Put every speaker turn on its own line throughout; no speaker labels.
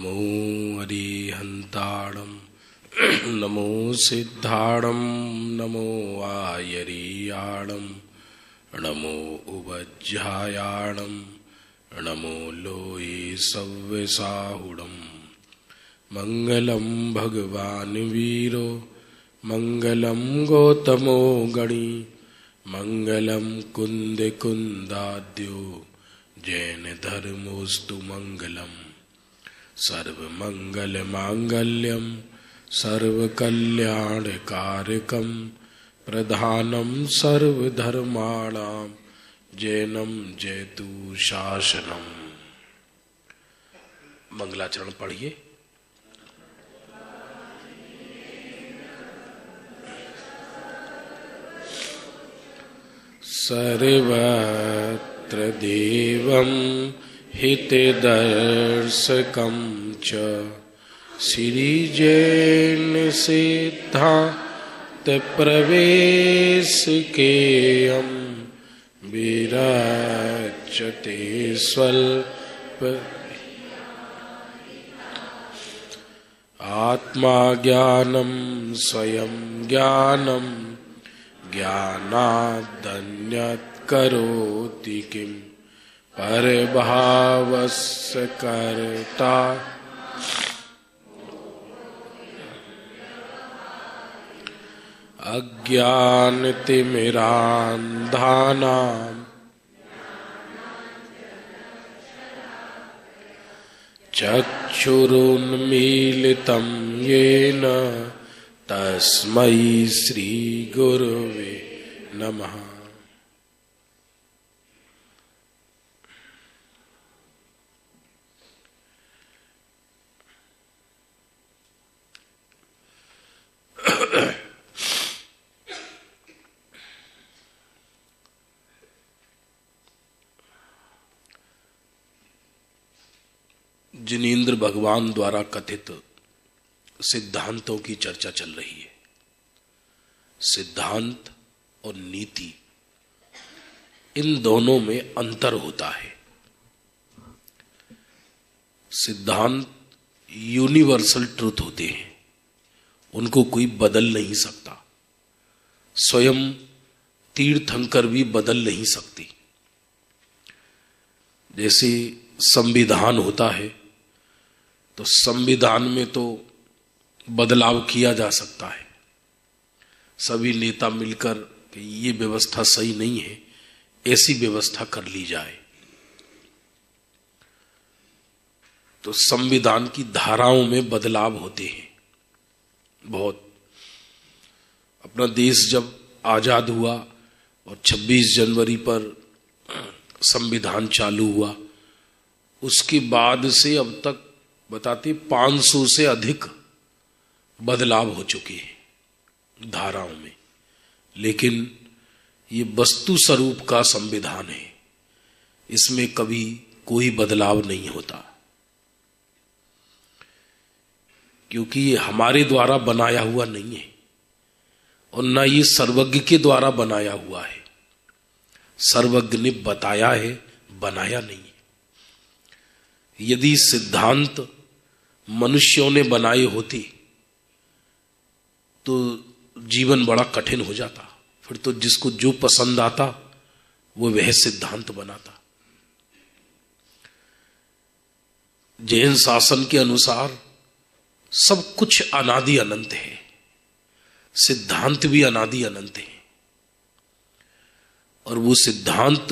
नमो अरिहन्ताणं नमो सिद्धाणं नमो आयरीयाणं नमो उवज्झायाणं नमो लोये सव्यसाहुडं मंगलं भगवान् वीरो मंगलं गौतमो गणी मंगलं कुंद कुंदाद्यो जैन धर्मोस्तु मंगलम् सर्वमंगल मांगल्यम सर्वकल्याणकारकं प्रधानं सर्वधर्माणां जैनम जयतु शासनम। मंगलाचरण पढ़िए। सर्वत्र देवं हितदर्शकं च श्रीजैन सिद्धान्त प्रवेशकेयं विरचते स्वल्प आत्मा ज्ञानं स्वयं ज्ञानं ज्ञानादन्यत् करोति किम् परभावस्य कर्ता अज्ञानतिमिरान्धानां चक्षुरुन्मीलितं येन तस्मै श्रीगुरवे नमः। जिनेंद्र भगवान द्वारा कथित सिद्धांतों की चर्चा चल रही है। सिद्धांत और नीति, इन दोनों में अंतर होता है। सिद्धांत यूनिवर्सल ट्रुथ होते हैं, उनको कोई बदल नहीं सकता। स्वयं तीर्थंकर भी बदल नहीं सकती। जैसे संविधान होता है तो संविधान में तो बदलाव किया जा सकता है। सभी नेता मिलकर कि ये व्यवस्था सही नहीं है, ऐसी व्यवस्था कर ली जाए। तो संविधान की धाराओं में बदलाव होते हैं बहुत। अपना देश जब आजाद हुआ और 26 जनवरी पर संविधान चालू हुआ, उसके बाद से अब तक बताते 500 से अधिक बदलाव हो चुके हैं धाराओं में। लेकिन ये वस्तु स्वरूप का संविधान है, इसमें कभी कोई बदलाव नहीं होता, क्योंकि ये हमारे द्वारा बनाया हुआ नहीं है और न ये सर्वज्ञ के द्वारा बनाया हुआ है। सर्वज्ञ ने बताया है, बनाया नहीं है। यदि सिद्धांत मनुष्यों ने बनाए होते तो जीवन बड़ा कठिन हो जाता। फिर तो जिसको जो पसंद आता वो वह सिद्धांत बनाता। जैन शासन के अनुसार सब कुछ अनादि अनंत है, सिद्धांत भी अनादि अनंत है। और वो सिद्धांत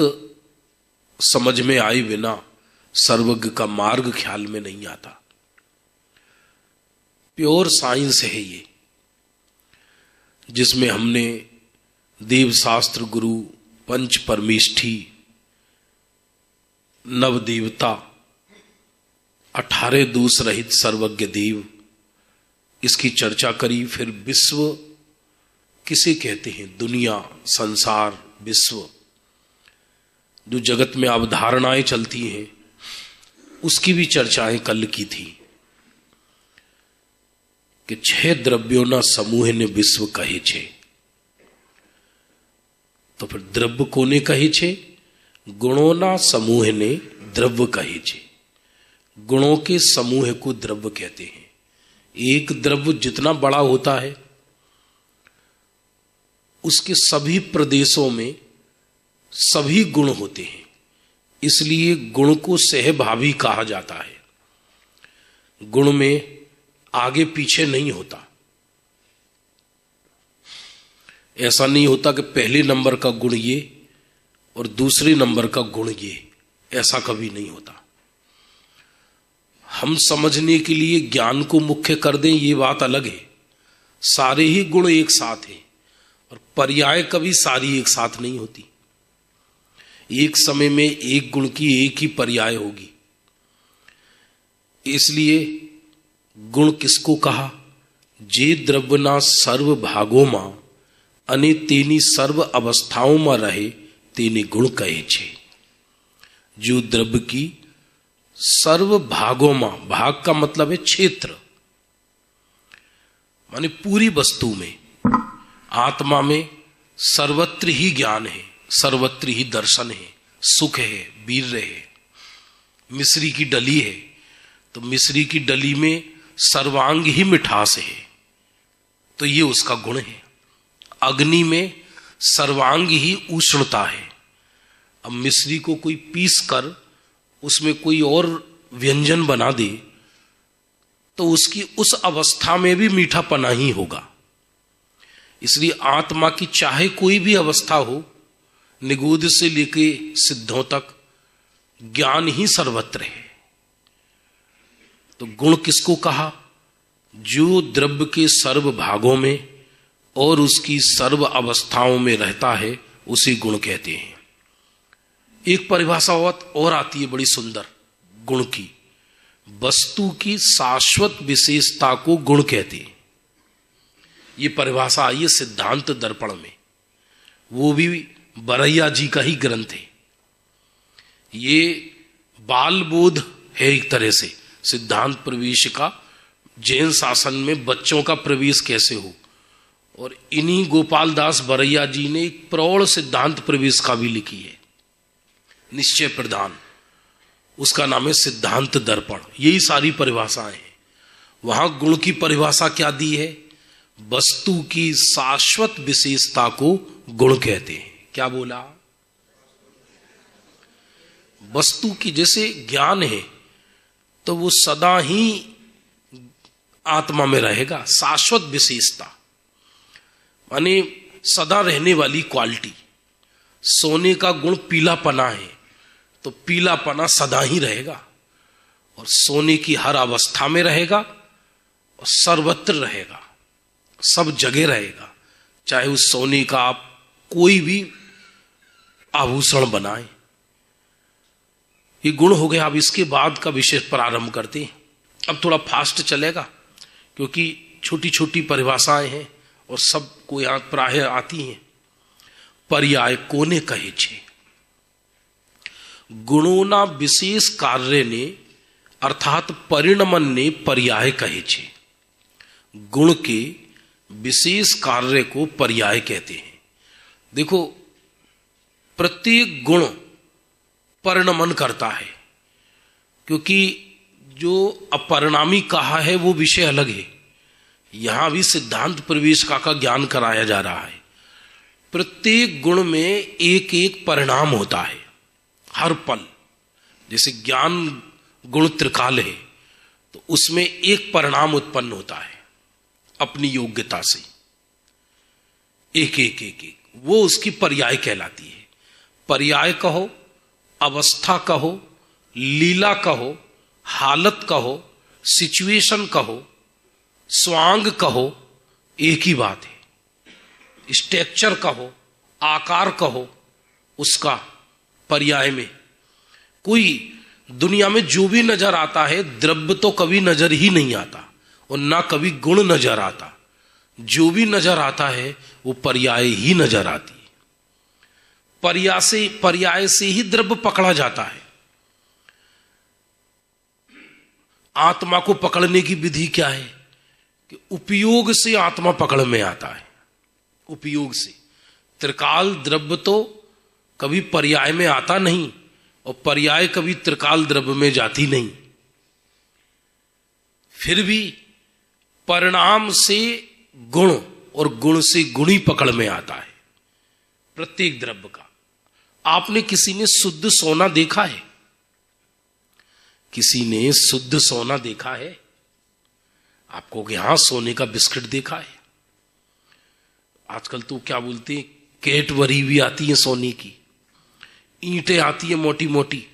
समझ में आए बिना सर्वज्ञ का मार्ग ख्याल में नहीं आता। प्योर साइंस है ये, जिसमें हमने देवशास्त्र गुरु, पंच परमेष्ठी, नव देवता, 18 दोष रहित सर्वज्ञ देव, इसकी चर्चा करी। फिर विश्व किसे कहते हैं? दुनिया, संसार, विश्व, जो जगत में अवधारणाएं चलती हैं, उसकी भी चर्चाएं कल की थी कि 6 द्रव्यों समूह ने विश्व कहे छे। तो फिर द्रव्य कोने कहे छे? गुणों समूह ने द्रव्य कहे छे। गुणों के समूह को द्रव्य कहते हैं। एक द्रव्य जितना बड़ा होता है उसके सभी प्रदेशों में सभी गुण होते हैं, इसलिए गुण को सहभावी कहा जाता है। गुण में आगे पीछे नहीं होता। ऐसा नहीं होता कि पहले नंबर का गुण ये और दूसरे नंबर का गुण ये, ऐसा कभी नहीं होता। हम समझने के लिए ज्ञान को मुख्य कर दें ये बात अलग है, सारे ही गुण एक साथ हैं, और पर्याय कभी सारी एक साथ नहीं होती। एक समय में एक गुण की एक ही पर्याय होगी। इसलिए गुण किसको कहा? जे द्रव्यना सर्व भागों में अने तेनी सर्व अवस्थाओं में रहे तेने गुण कहे छे। जो द्रव्य की सर्व भागों में, भाग का मतलब है क्षेत्र, माने पूरी वस्तु में, आत्मा में सर्वत्र ही ज्ञान है, सर्वत्र ही दर्शन है, सुख है, वीर्य है। मिश्री की डली है तो मिश्री की डली में सर्वांग ही मिठास है, तो ये उसका गुण है। अग्नि में सर्वांग ही उष्णता है। अब मिश्री को कोई पीस कर उसमें कोई और व्यंजन बना दे तो उसकी उस अवस्था में भी मीठापना ही होगा। इसलिए आत्मा की चाहे कोई भी अवस्था हो, निगूढ़ से लेके सिद्धों तक ज्ञान ही सर्वत्र है। तो गुण किसको कहा? जो द्रव्य के सर्व भागों में और उसकी सर्व अवस्थाओं में रहता है उसी गुण कहते हैं। एक परिभाषा और आती है बड़ी सुंदर गुण की, वस्तु की शाश्वत विशेषता को गुण कहते हैं। ये परिभाषा आई है सिद्धांत दर्पण में, वो भी बरैया जी का ही ग्रंथ है। ये बाल बोध है एक तरह से, सिद्धांत प्रवेश का, जैन शासन में बच्चों का प्रवेश कैसे हो। और इन्हीं गोपाल दास बरैया जी ने एक प्रौढ़ सिद्धांत प्रवेश का भी लिखी है, निश्चय प्रधान, उसका नाम है सिद्धांत दर्पण। यही सारी परिभाषाएं हैं। वहां गुण की परिभाषा क्या दी है? वस्तु की शाश्वत विशेषता को गुण कहते हैं। क्या बोला? वस्तु की जैसे ज्ञान है तो वो सदा ही आत्मा में रहेगा, शाश्वत विशेषता माने सदा रहने वाली क्वालिटी। सोने का गुण पीलापना है तो पीलापना सदा ही रहेगा, और सोने की हर अवस्था में रहेगा और सर्वत्र रहेगा, सब जगह रहेगा। चाहे उस सोने का आप कोई भी आभूषण बनाए, ये गुण हो गया। अब इसके बाद का विषय प्रारंभ करते हैं। अब थोड़ा फास्ट चलेगा क्योंकि छोटी छोटी परिभाषाएं हैं और सबको यहां प्राय आती हैं। पर्याय कोने कहे छे? गुणोना विशेष कार्य ने अर्थात परिणमन ने पर्याय कहे छे। गुण के विशेष कार्य को पर्याय कहते हैं। देखो, प्रत्येक गुण परिणमन करता है, क्योंकि जो अपरिणामी कहा है वो विषय अलग है। यहां भी सिद्धांत प्रवेश का ज्ञान कराया जा रहा है। प्रत्येक गुण में एक एक परिणाम होता है हर पल। जैसे ज्ञान गुण त्रिकाल है तो उसमें एक परिणाम उत्पन्न होता है अपनी योग्यता से, एक एक एक एक, वो उसकी पर्याय कहलाती है। पर्याय कहो, अवस्था कहो, लीला कहो, हालत कहो, सिचुएशन कहो, स्वांग कहो, एक ही बात है। स्ट्रक्चर कहो, आकार कहो, उसका पर्याय में कोई दुनिया में जो भी नजर आता है, द्रव्य तो कभी नजर ही नहीं आता और ना कभी गुण नजर आता। जो भी नजर आता है वो पर्याय ही नजर आती है। पर्याय से ही द्रव्य पकड़ा जाता है। आत्मा को पकड़ने की विधि क्या है कि उपयोग से आत्मा पकड़ में आता है। उपयोग से त्रिकाल द्रव्य तो कभी पर्याय में आता नहीं और पर्याय कभी त्रिकाल द्रव्य में जाती नहीं। फिर भी परिणाम से गुण और गुण से गुणी पकड़ में आता है प्रत्येक द्रव्य का। आपने किसी ने शुद्ध सोना देखा है? किसी ने शुद्ध सोना देखा है? आपको कि हां सोने का बिस्किट देखा है। आजकल तो क्या बोलते हैं, कैटबरी भी आती है सोने की, ईंटें आती है मोटी मोटी।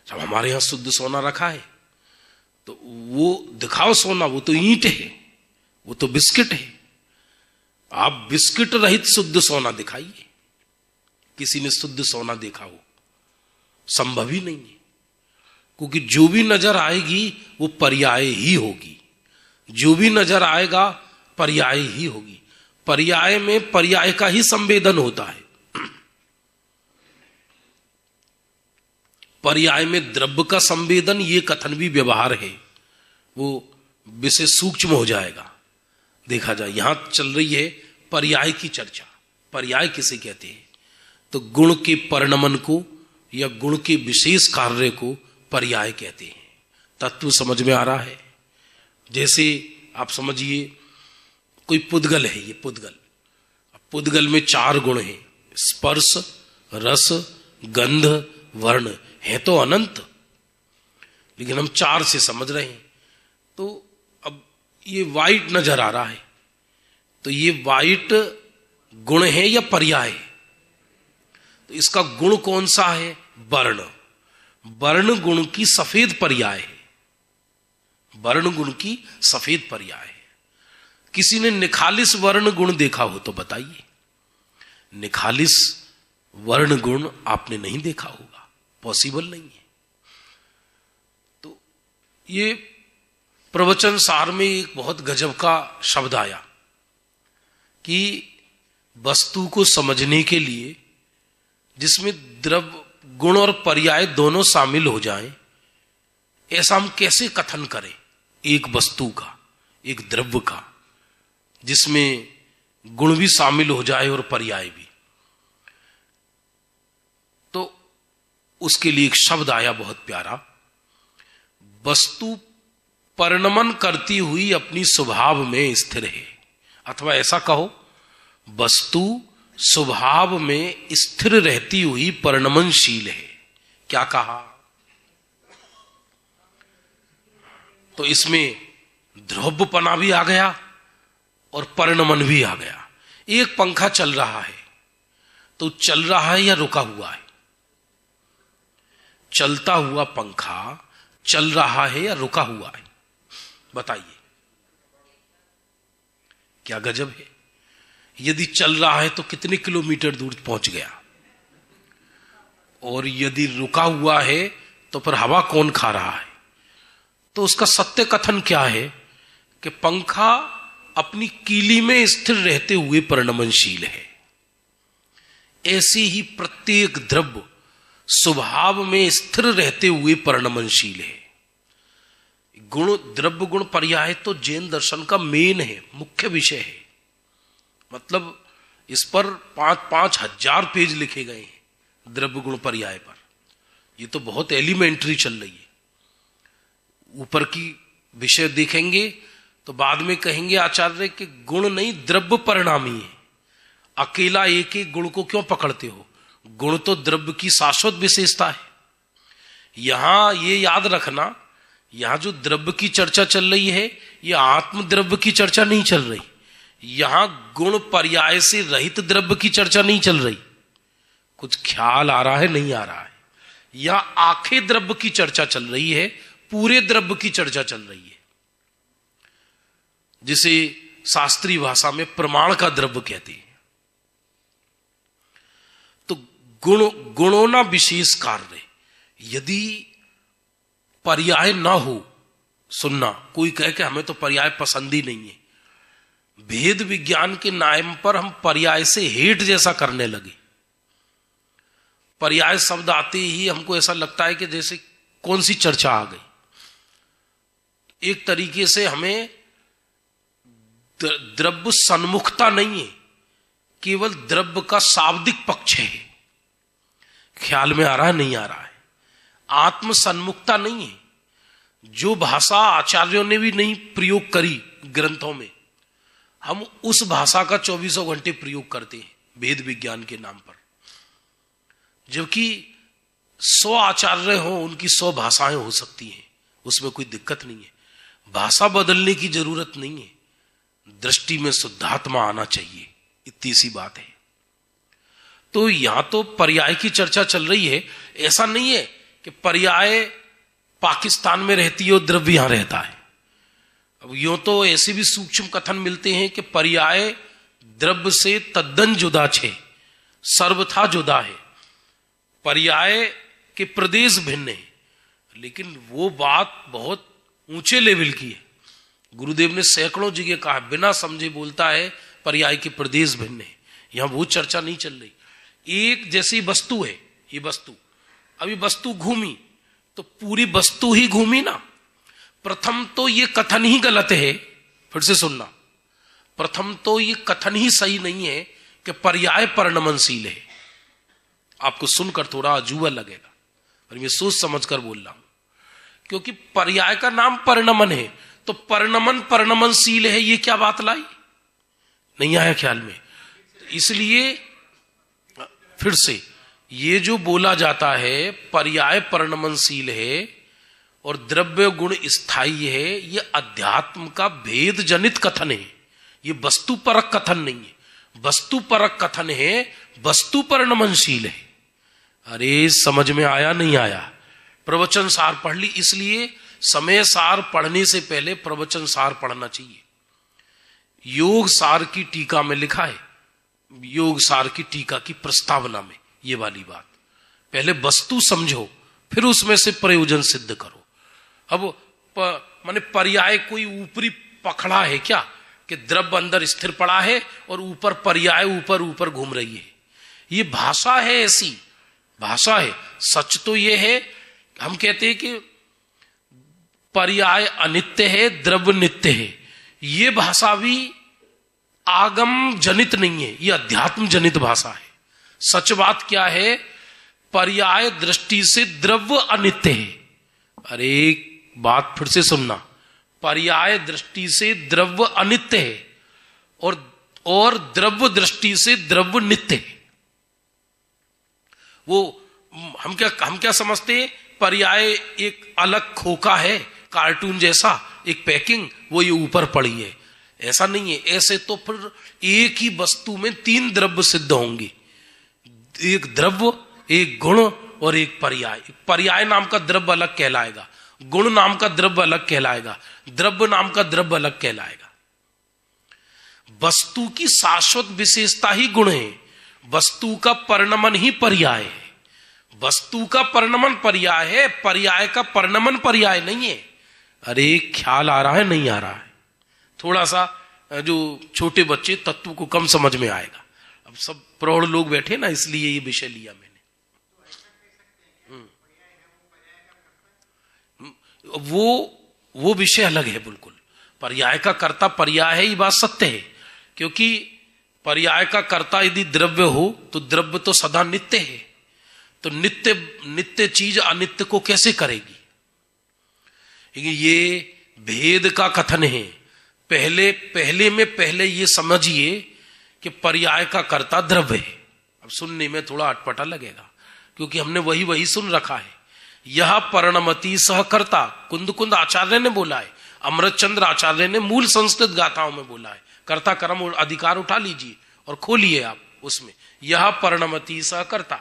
जब हमारे यहां शुद्ध सोना रखा है तो वो दिखाओ सोना, वो तो ईंट है, वो तो बिस्किट है। आप बिस्किट रहित शुद्ध सोना दिखाइए। किसी ने शुद्ध सोना देखा हो? संभव ही नहीं है, क्योंकि जो भी नजर आएगी वो पर्याय ही होगी। जो भी नजर आएगा पर्याय ही होगी। पर्याय में पर्याय का ही संवेदन होता है। पर्याय में द्रव्य का संवेदन, ये कथन भी व्यवहार है, वो विषय सूक्ष्म हो जाएगा। देखा जाए यहां चल रही है पर्याय की चर्चा। पर्याय किसे कहते हैं? तो गुण के परिणमन को या गुण के विशेष कार्य को पर्याय कहते हैं। तत्व समझ में आ रहा है? जैसे आप समझिए कोई पुद्गल है, ये पुद्गल। पुद्गल में 4 गुण हैं, स्पर्श, रस, गंध, वर्ण। है तो अनंत, लेकिन हम 4 से समझ रहे हैं। तो अब ये वाइट नजर आ रहा है, तो ये वाइट गुण है या पर्याय है? तो इसका गुण कौन सा है? वर्ण। वर्ण गुण की सफेद पर्याय है। वर्ण गुण की सफेद पर्याय है। किसी ने निखालिस वर्ण गुण देखा हो तो बताइए। निखालिस वर्ण गुण आपने नहीं देखा होगा, पॉसिबल नहीं है। तो ये प्रवचन सार में एक बहुत गजब का शब्द आया कि वस्तु को समझने के लिए जिसमें द्रव्य गुण और पर्याय दोनों शामिल हो जाएं, ऐसा हम कैसे कथन करें एक वस्तु का, एक द्रव्य का, जिसमें गुण भी शामिल हो जाए और पर्याय भी। तो उसके लिए एक शब्द आया बहुत प्यारा, वस्तु परिणमन करती हुई अपनी स्वभाव में स्थिर है। अथवा ऐसा कहो, वस्तु स्वभाव में स्थिर रहती हुई परिणमनशील है। क्या कहा? तो इसमें ध्रुवपना भी आ गया और परिणमन भी आ गया। एक पंखा चल रहा है, तो चल रहा है या रुका हुआ है? चलता हुआ पंखा चल रहा है या रुका हुआ है? बताइए, क्या गजब है। यदि चल रहा है तो कितने किलोमीटर दूर पहुंच गया, और यदि रुका हुआ है तो फिर हवा कौन खा रहा है? तो उसका सत्य कथन क्या है कि पंखा अपनी कीली में स्थिर रहते हुए परिणमनशील है। ऐसे ही प्रत्येक द्रव्य स्वभाव में स्थिर रहते हुए परिणमनशील है। गुण, द्रव्य गुण पर्याय तो जैन दर्शन का मेन है, मुख्य विषय है। मतलब इस पर 5-5 हजार पेज लिखे गए हैं द्रव्य गुण पर्याय पर। ये तो बहुत एलिमेंट्री चल रही है। ऊपर की विषय देखेंगे तो बाद में कहेंगे आचार्य कि गुण नहीं, द्रव्य परिणामी है। अकेला एक एक गुण को क्यों पकड़ते हो? गुण तो द्रव्य की शाश्वत विशेषता है। यहां ये याद रखना, यहां जो द्रव्य की चर्चा चल रही है, ये आत्म द्रव्य की चर्चा नहीं चल रही। यहां गुण पर्याय से रहित द्रव्य की चर्चा नहीं चल रही। कुछ ख्याल आ रहा है? नहीं आ रहा है। यहां आखे द्रव्य की चर्चा चल रही है, पूरे द्रव्य की चर्चा चल रही है, जिसे शास्त्रीय भाषा में प्रमाण का द्रव्य कहते हैं। तो गुणों विशेष कार्य। यदि पर्याय ना हो, सुनना, कोई कहे कि हमें तो पर्याय पसंद ही नहीं है, भेद विज्ञान के नाम पर हम पर्याय से हेट जैसा करने लगे। पर्याय शब्द आते ही हमको ऐसा लगता है कि जैसे कौन सी चर्चा आ गई। एक तरीके से हमें द्रव्य सन्मुखता नहीं है, केवल द्रव्य का शाब्दिक पक्ष है। ख्याल में आ रहा है? नहीं आ रहा है। आत्म सन्मुखता नहीं है। जो भाषा आचार्यों ने भी नहीं प्रयोग करी ग्रंथों में, हम उस भाषा का 24 घंटे प्रयोग करते हैं वेद विज्ञान के नाम पर। जबकि 100 आचार्य हो, उनकी 100 भाषाएं हो सकती हैं, उसमें कोई दिक्कत नहीं है। भाषा बदलने की जरूरत नहीं है, दृष्टि में शुद्धात्मा आना चाहिए, इतनी सी बात है। तो यहां तो पर्याय की चर्चा चल रही है। ऐसा नहीं है कि पर्याय पाकिस्तान में रहती है और द्रव्य यहां रहता है। अब यूं तो ऐसे भी सूक्ष्म कथन मिलते हैं कि पर्याय द्रव्य से तद्दन जुदा छे, सर्वथा जुदा है, पर्याय के प्रदेश भिन्न है। लेकिन वो बात बहुत ऊंचे लेवल की है। गुरुदेव ने सैकड़ों जगह कहा, बिना समझे बोलता है पर्याय के प्रदेश भिन्न है। यहां वो चर्चा नहीं चल रही। एक जैसी वस्तु है, ये वस्तु, अभी वस्तु घूमी तो पूरी वस्तु ही घूमी ना। प्रथम तो ये कथन ही गलत है, फिर से सुनना, प्रथम तो ये कथन ही सही नहीं है कि पर्याय परिणमनशील है। आपको सुनकर थोड़ा अजूबा लगेगा, पर मैं सोच समझकर बोल रहा हूं, क्योंकि पर्याय का नाम परिणमन है, तो परिणमन परिणमनशील है, ये क्या बात लाई? नहीं आया ख्याल में? इसलिए फिर से ये जो बोला जाता है पर्याय परिणमनशील है और द्रव्य गुण स्थायी है, ये अध्यात्म का भेद जनित कथन है, ये वस्तु परक कथन नहीं है। वस्तु परक कथन है, वस्तु परिणमनशील है। अरे समझ में आया नहीं आया? प्रवचन सार पढ़ ली, इसलिए समय सार पढ़ने से पहले प्रवचन सार पढ़ना चाहिए। योग सार की टीका में लिखा है, योग सार की टीका की प्रस्तावना में ये वाली बात, पहले वस्तु समझो फिर उसमें से प्रयोजन सिद्ध करो। अब माने पर्याय कोई ऊपरी पखड़ा है क्या कि द्रव्य अंदर स्थिर पड़ा है और ऊपर पर्याय ऊपर ऊपर घूम रही है? ये भाषा है, ऐसी भाषा है। सच तो ये है, हम कहते हैं कि पर्याय अनित्य है, द्रव्य नित्य है। ये भाषा भी आगम जनित नहीं है, ये अध्यात्म जनित भाषा है। सच बात क्या है? पर्याय दृष्टि से द्रव्य अनित्य है। अरे बात फिर से सुनना, पर्याय दृष्टि से द्रव्य अनित्य है और द्रव्य दृष्टि से द्रव्य नित्य है। वो हम क्या समझते हैं? पर्याय एक अलग खोखा है, कार्टून जैसा एक पैकिंग, वो ये ऊपर पड़ी है। ऐसा नहीं है। ऐसे तो फिर एक ही वस्तु में 3 द्रव्य सिद्ध होंगे, एक द्रव्य, एक गुण और एक पर्याय। पर्याय नाम का द्रव्य अलग कहलाएगा, गुण नाम का द्रव्य अलग कहलाएगा, द्रव्य नाम का द्रव्य अलग कहलाएगा। वस्तु की शाश्वत विशेषता ही गुण है, वस्तु का परिणमन ही पर्याय है। वस्तु का परिणमन पर्याय है, पर्याय का परिणमन पर्याय नहीं है। अरे ख्याल आ रहा है नहीं आ रहा है? थोड़ा सा जो छोटे बच्चे तत्व को कम समझ में आएगा। अब सब प्रौढ़ लोग बैठे ना, इसलिए ये विषय लिया मैंने। वो विषय अलग है बिल्कुल। पर्याय का कर्ता पर्याय है, ये बात सत्य है। क्योंकि पर्याय का कर्ता यदि द्रव्य हो तो द्रव्य तो सदा नित्य है, तो नित्य चीज अनित्य को कैसे करेगी? ये भेद का कथन है। पहले ये समझिए कि पर्याय का कर्ता द्रव्य है। अब सुनने में थोड़ा अटपटा लगेगा, क्योंकि हमने वही सुन रखा है। यह परिणमति सहकर्ता, कुंद आचार्य ने बोला है, अमृतचंद्र आचार्य ने मूल संस्कृत गाथाओं में बोला है। कर्ता कर्म अधिकार उठा लीजिए और खोलिए आप उसमें। यह परिणमति सहकर्ता।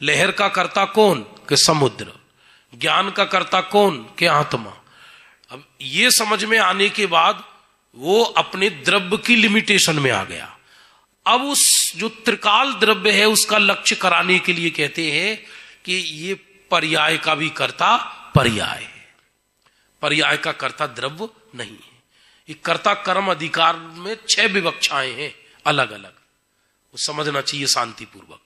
लहर का कर्ता कौन? के समुद्र। ज्ञान का कर्ता कौन? के आत्मा। अब ये समझ में आने के बाद वो अपने द्रव्य की लिमिटेशन में आ गया। अब उस जो त्रिकाल द्रव्य है उसका लक्ष्य कराने के लिए कहते हैं कि ये पर्याय का भी कर्ता पर्याय है, पर्याय का कर्ता द्रव्य नहीं है। ये कर्ता कर्म अधिकार में 6 विवक्षाएं हैं अलग अलग, वो समझना चाहिए शांतिपूर्वक।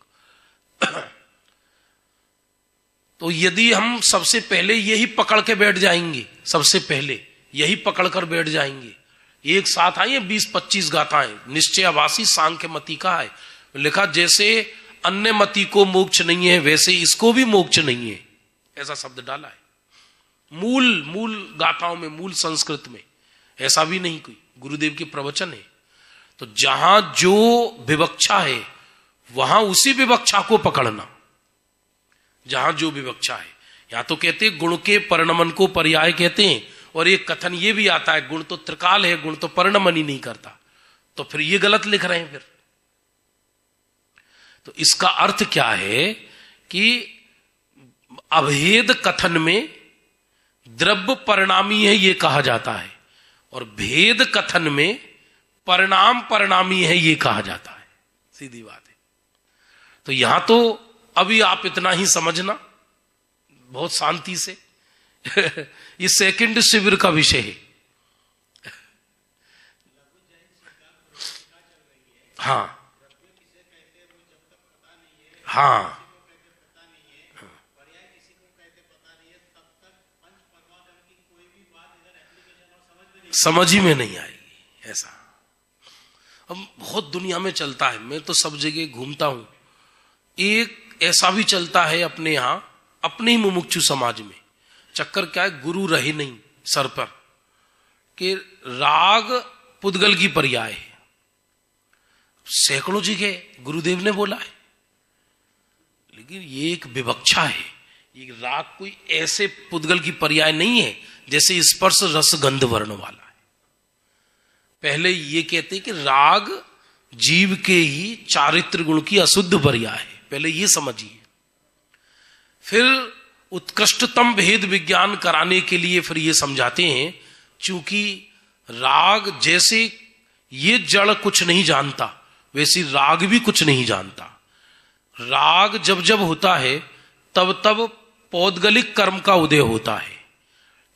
तो यदि हम सबसे पहले यही पकड़ के बैठ जाएंगे, सबसे पहले यही पकड़कर बैठ जाएंगे, एक साथ आई 20-25 गाथाएं, निश्चय आवासी सांख्य मति का है लिखा, जैसे अन्य मति को मोक्ष नहीं है वैसे इसको भी मोक्ष नहीं है, ऐसा शब्द डाला है। मूल मूल गाथाओं में, मूल संस्कृत में ऐसा भी नहीं कोई, गुरुदेव के प्रवचन है। तो जहां जो विवक्षा है वहां उसी विवक्षा को पकड़ना, जहां जो विवक्षा है। या तो कहते हैं गुण के परिणमन को पर्याय कहते हैं, और एक कथन ये भी आता है गुण तो त्रिकाल है, गुण तो परिणमन ही नहीं करता, तो फिर ये गलत लिख रहे हैं फिर। तो इसका अर्थ क्या है कि अभेद कथन में द्रव्य परिणामी है ये कहा जाता है, और भेद कथन में परिणाम परिणामी है ये कहा जाता है। सीधी बात है। तो यहां तो अभी आप इतना ही समझना बहुत शांति से ये सेकंड शिविर का विषय है। हाँ हाँ, समझ ही में नहीं आएगी ऐसा। अब बहुत दुनिया में चलता है, मैं तो सब जगह घूमता हूं, एक ऐसा भी चलता है अपने यहां, अपने ही मुमुक्षु समाज में। चक्कर क्या है, गुरु रहे नहीं सर पर, कि राग पुद्गल की पर्याय है। सैकड़ों जगह गुरुदेव ने बोला है, लेकिन ये एक विवक्षा है। ये राग कोई ऐसे पुद्गल की पर्याय नहीं है जैसे स्पर्श रस गंध वर्ण वाला है। पहले ये कहते हैं कि राग जीव के ही चारित्र गुण की अशुद्ध पर्याय है, पहले ये समझिए। फिर उत्कृष्टतम भेद विज्ञान कराने के लिए फिर ये समझाते हैं, चूंकि राग जैसे ये जड़ कुछ नहीं जानता, वैसे राग भी कुछ नहीं जानता। राग जब जब होता है तब तब पौद्गलिक कर्म का उदय होता है,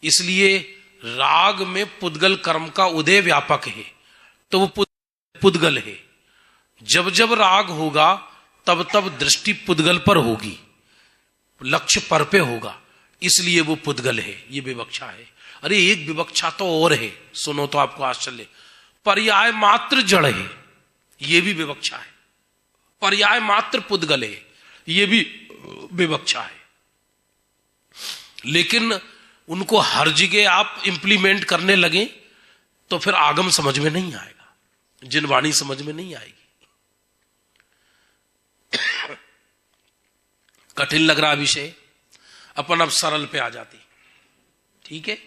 इसलिए राग में पुद्गल कर्म का उदय व्यापक है, तो वो पुद्गल है। जब जब राग होगा तब तब दृष्टि पुद्गल पर होगी, लक्ष्य पर पे होगा, इसलिए वो पुद्गल है। ये विवक्षा है। अरे एक विवक्षा तो और है, सुनो तो आपको आश्चर्य, पर्याय मात्र जड़ है, ये भी विवक्षा है। पर्याय मात्र पुद्गल है, ये भी विवक्षा है। लेकिन उनको हर जगह आप इंप्लीमेंट करने लगे तो फिर आगम समझ में नहीं आएगा, जिनवाणी समझ में नहीं आएगी। कठिन लग रहा विषय, अपन अब सरल पे आ जाते, ठीक है।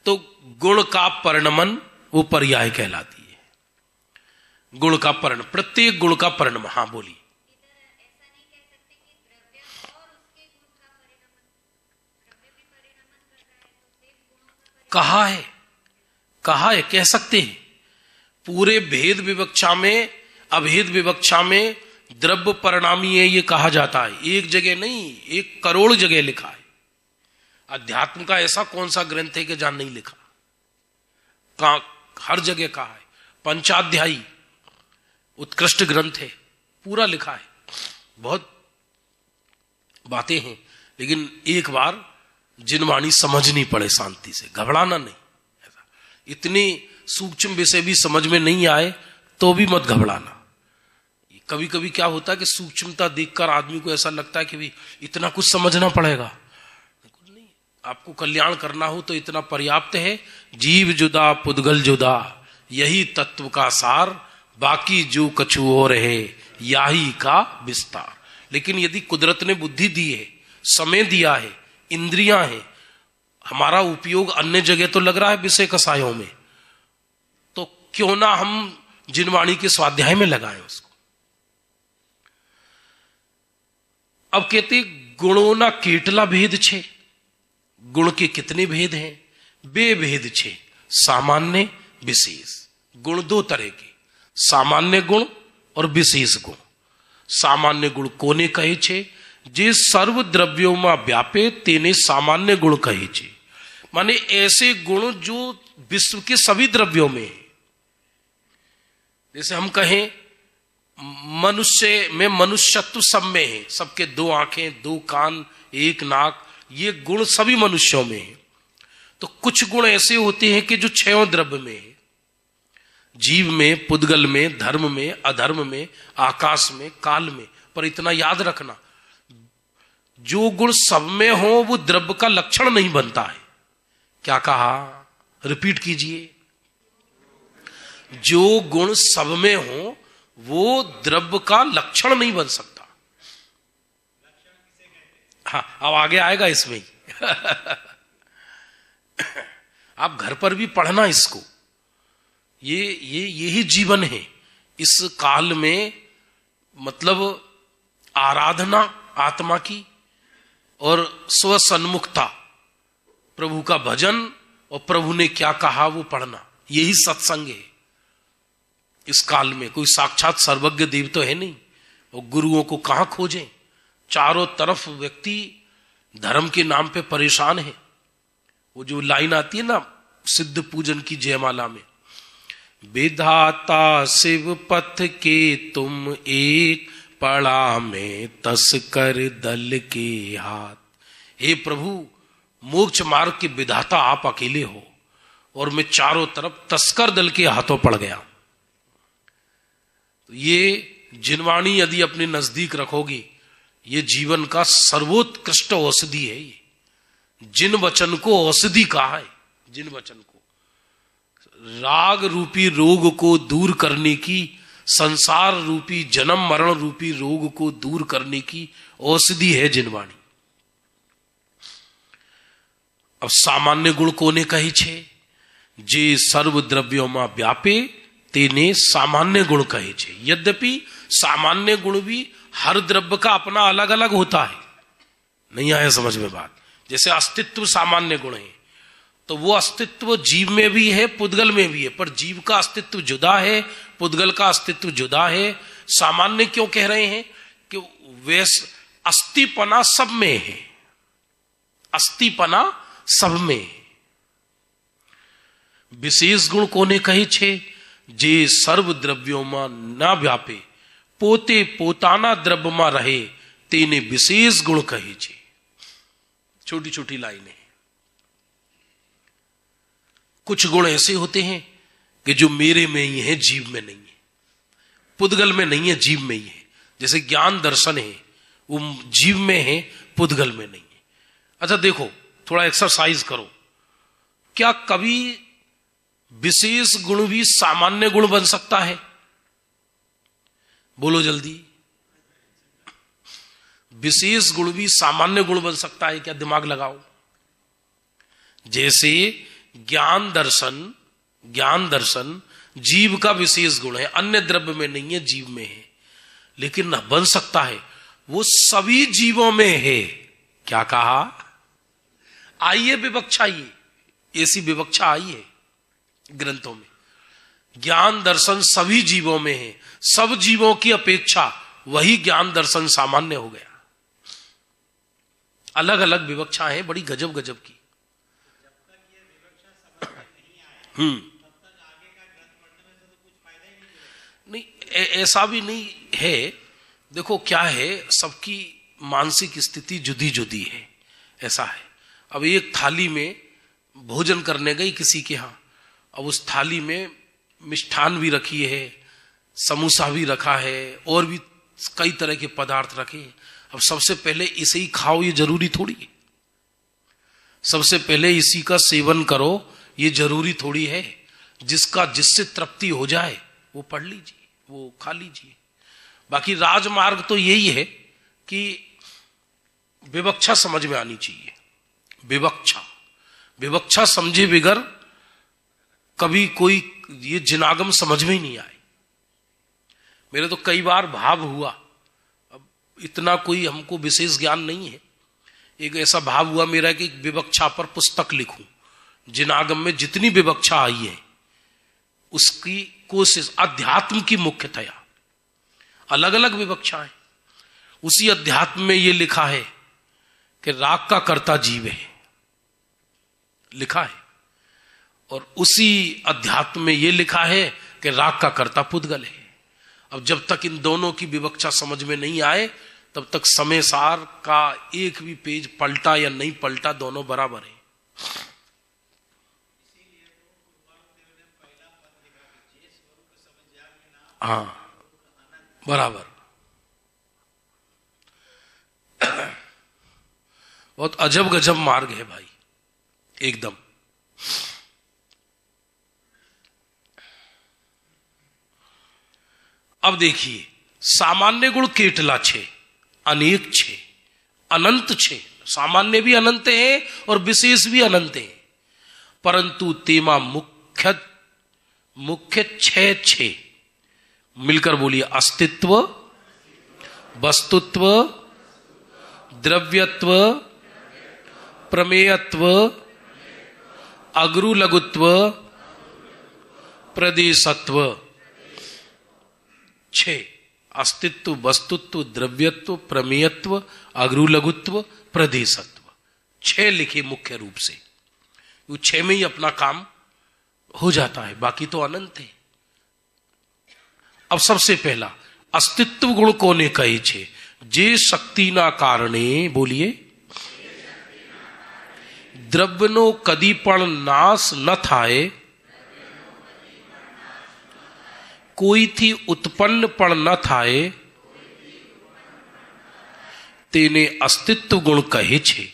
तो गुण का परिणमन वो पर्याय कहलाती है। गुण का परिणम, प्रत्येक गुण का परिणम। हाँ बोलिए। कहा है, कहा है, कह सकते हैं। पूरे भेद विवक्षा में, अभेद विवक्षा में द्रव्य परिणामी है ये कहा जाता है। एक जगह नहीं, 1 करोड़ जगह लिखा है। अध्यात्म का ऐसा कौन सा ग्रंथ है कि जहां नहीं लिखा, हर जगह कहा है। पंचाध्यायी उत्कृष्ट ग्रंथ है, पूरा लिखा है, बहुत बातें हैं। लेकिन एक बार जिनवाणी समझनी पड़े शांति से, घबराना नहीं। ऐसा इतनी सूक्ष्म विषय भी समझ में नहीं आए तो भी मत घबराना। कभी कभी क्या होता है कि सूक्ष्मता देखकर आदमी को ऐसा लगता है कि भाई इतना कुछ समझना पड़ेगा। नहीं, आपको कल्याण करना हो तो इतना पर्याप्त है। जीव जुदा पुद्गल जुदा, यही तत्व का सार, बाकी जो कछु और है याही का विस्तार। लेकिन यदि कुदरत ने बुद्धि दी है, समय दिया है, इंद्रियां हैं, हमारा उपयोग अन्य जगह तो लग रहा है विषय कसायों में, तो क्यों ना हम जिनवाणी के स्वाध्याय में लगाएं उसको। अब कहते गुणों ना केटला भेद छे, गुण के कितने भेद हैं? बे भेद छे, सामान्य विशेष। गुण 2 तरह के, सामान्य गुण और विशेष गुण। सामान्य गुण कोने कहे छे? जे सर्व द्रव्यों में व्यापे तेने सामान्य गुण कहे छे। माने ऐसे गुण जो विश्व के सभी द्रव्यों में है। जैसे हम कहें मनुष्य में मनुष्यत्व सब में है, सबके 2 आंखें, 2 कान, 1 नाक, ये गुण सभी मनुष्यों में है। तो कुछ गुण ऐसे होते हैं कि जो 6 द्रव्य में है, जीव में, पुद्गल में, धर्म में, अधर्म में, आकाश में, काल में। पर इतना याद रखना, जो गुण सब में हो वो द्रव्य का लक्षण नहीं बनता है। क्या कहा, रिपीट कीजिए। जो गुण सब में हो वो द्रव्य का लक्षण नहीं बन सकता। हाँ, अब आगे आएगा इसमें ही। आप घर पर भी पढ़ना इसको। यही जीवन है इस काल में, मतलब आराधना आत्मा की और स्वसन्मुखता, प्रभु का भजन और प्रभु ने क्या कहा वो पढ़ना, यही सत्संग है। इस काल में कोई साक्षात सर्वज्ञ देव तो है नहीं, और गुरुओं को कहां खोजें। चारों तरफ व्यक्ति धर्म के नाम पे परेशान है। वो जो लाइन आती है ना सिद्ध पूजन की जयमाला में, विधाता शिव पथ के तुम एक, पड़ा में तस्कर दल के हाथ। हे प्रभु, मोक्ष मार्ग के विधाता आप अकेले हो और मैं चारों तरफ तस्कर दल के हाथों पड़ गया। तो ये जिनवाणी यदि अपने नजदीक रखोगे, ये जीवन का सर्वोत्कृष्ट औषधि है। ये जिन वचन को औषधि कहा है, जिन वचन को राग रूपी रोग को दूर करने की, संसार रूपी जन्म मरण रूपी रोग को दूर करने की औषधि है जिनवाणी। अब सामान्य गुण कोने कही छे, जे सर्व द्रव्यों में व्यापे तेने सामान्य गुण कहे छे। यद्यपि सामान्य गुण भी हर द्रव्य का अपना अलग अलग होता है। नहीं आया समझ में बात? जैसे अस्तित्व सामान्य गुण है, तो वो अस्तित्व जीव में भी है, पुद्गल में भी है, पर जीव का अस्तित्व जुदा है, पुद्गल का अस्तित्व जुदा है। सामान्य क्यों कह रहे हैं? कि वैसे अस्तिपना सब में है, अस्तिपना सब में। विशेष गुण कोने कहे छे, जे सर्व द्रव्यों में न व्यापे, पोते पोताना द्रव्य में रहे, तेने विशेष गुण कहे छे। छोटी छोटी लाइनें। कुछ गुण ऐसे होते हैं कि जो मेरे में ही है, जीव में नहीं है, पुद्गल में नहीं है, जीव में ही है। जैसे ज्ञान दर्शन है, वो जीव में है, पुद्गल में नहीं है। अच्छा देखो, थोड़ा एक्सरसाइज करो। क्या कभी विशेष गुण भी सामान्य गुण बन सकता है? बोलो जल्दी। विशेष गुण भी सामान्य गुण बन सकता है क्या? दिमाग लगाओ। जैसे ज्ञान दर्शन जीव का विशेष गुण है, अन्य द्रव्य में नहीं है, जीव में है, लेकिन बन सकता है वो सभी जीवों में है। क्या कहा? आइए विवक्षा, ये ऐसी विवक्षा आई है ग्रंथों में। ज्ञान दर्शन सभी जीवों में है, सब जीवों की अपेक्षा वही ज्ञान दर्शन सामान्य हो गया। अलग अलग विवक्षा है, बड़ी गजब गजब की। नहीं, ऐसा भी नहीं है। देखो क्या है, सबकी मानसिक स्थिति जुदी जुदी है, ऐसा है। अब एक थाली में भोजन करने गई किसी के यहां, अब उस थाली में मिष्ठान भी रखी है, समोसा भी रखा है, और भी कई तरह के पदार्थ रखे हैं। अब सबसे पहले इसे ही खाओ ये जरूरी थोड़ी है, सबसे पहले इसी का सेवन करो ये जरूरी थोड़ी है। जिसका जिससे तृप्ति हो जाए वो पढ़ लीजिए, वो खा लीजिए। बाकी राजमार्ग तो यही है कि विवक्षा समझ में आनी चाहिए। विवक्षा समझे बिगर कभी कोई ये जिनागम समझ में ही नहीं आए। मेरे तो कई बार भाव हुआ, अब इतना कोई हमको विशेष ज्ञान नहीं है, एक ऐसा भाव हुआ मेरा कि विवक्षा पर पुस्तक लिखूं। जिनागम में जितनी विवक्षा आई है उसकी कोशिश, अध्यात्म की मुख्यतया, अलग अलग विवक्षाएं। उसी अध्यात्म में यह लिखा है कि राग का कर्ता जीव है, लिखा है, और उसी अध्यात्म में यह लिखा है कि राग का कर्ता पुद्गल है। अब जब तक इन दोनों की विवक्षा समझ में नहीं आए तब तक समय सार का एक भी पेज पलटा या नहीं पलटा, दोनों बराबर है। हाँ बराबर। बहुत अजब गजब मार्ग है भाई, एकदम अब देखिए, सामान्य गुण केटला छे, अनेक छे, अनंत छे। सामान्य भी अनंत है और विशेष भी अनंत है, परंतु तेमा मुख्य मुख्य छह छे। मिलकर बोलिए, अस्तित्व, वस्तुत्व, द्रव्यत्व, प्रमेयत्व, अग्रु लघुत्व, प्रदेशत्व। छह: अस्तित्व, वस्तुत्व, द्रव्यत्व, प्रमेयत्व, अग्रु लघुत्व, प्रदेशत्व। छह लिखे मुख्य रूप से। वो छह में ही अपना काम हो जाता है, बाकी तो अनंत है। अब सबसे पहला अस्तित्व गुण कोने कहे छे? जे शक्ति ना कारणे, बोलिए, द्रव्यनो कदी पण नाश न थाए, कोई थी उत्पन्न पण न थाए, तेने अस्तित्व गुण कहे छे।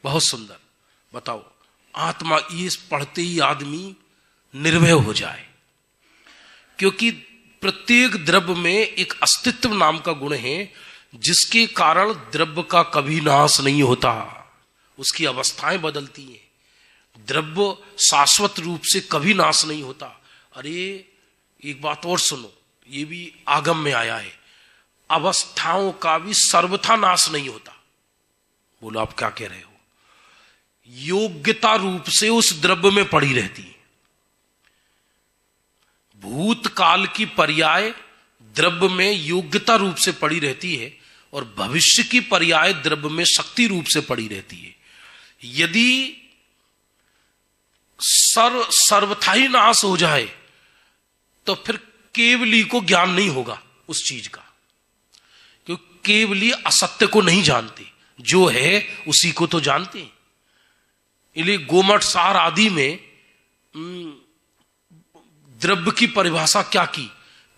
बहुत सुंदर। बताओ, आत्मा ये पढ़ते ही आदमी निर्भय हो जाए, क्योंकि प्रत्येक द्रव्य में एक अस्तित्व नाम का गुण है, जिसके कारण द्रव्य का कभी नाश नहीं होता, उसकी अवस्थाएं बदलती हैं। द्रव्य शाश्वत रूप से कभी नाश नहीं होता। अरे एक बात और सुनो, ये भी आगम में आया है, अवस्थाओं का भी सर्वथा नाश नहीं होता। बोलो, आप क्या कह रहे हो? योग्यता रूप से उस द्रव्य में पड़ी रहती है। भूतकाल की पर्याय द्रव्य में योग्यता रूप से पड़ी रहती है, और भविष्य की पर्याय द्रव्य में शक्ति रूप से पड़ी रहती है। यदि सर्वथा ही नाश हो जाए तो फिर केवली को ज्ञान नहीं होगा उस चीज का, क्योंकि केवली असत्य को नहीं जानते, जो है उसी को तो जानते हैं। इसलिए गोमठ सार आदि में द्रव्य की परिभाषा क्या की?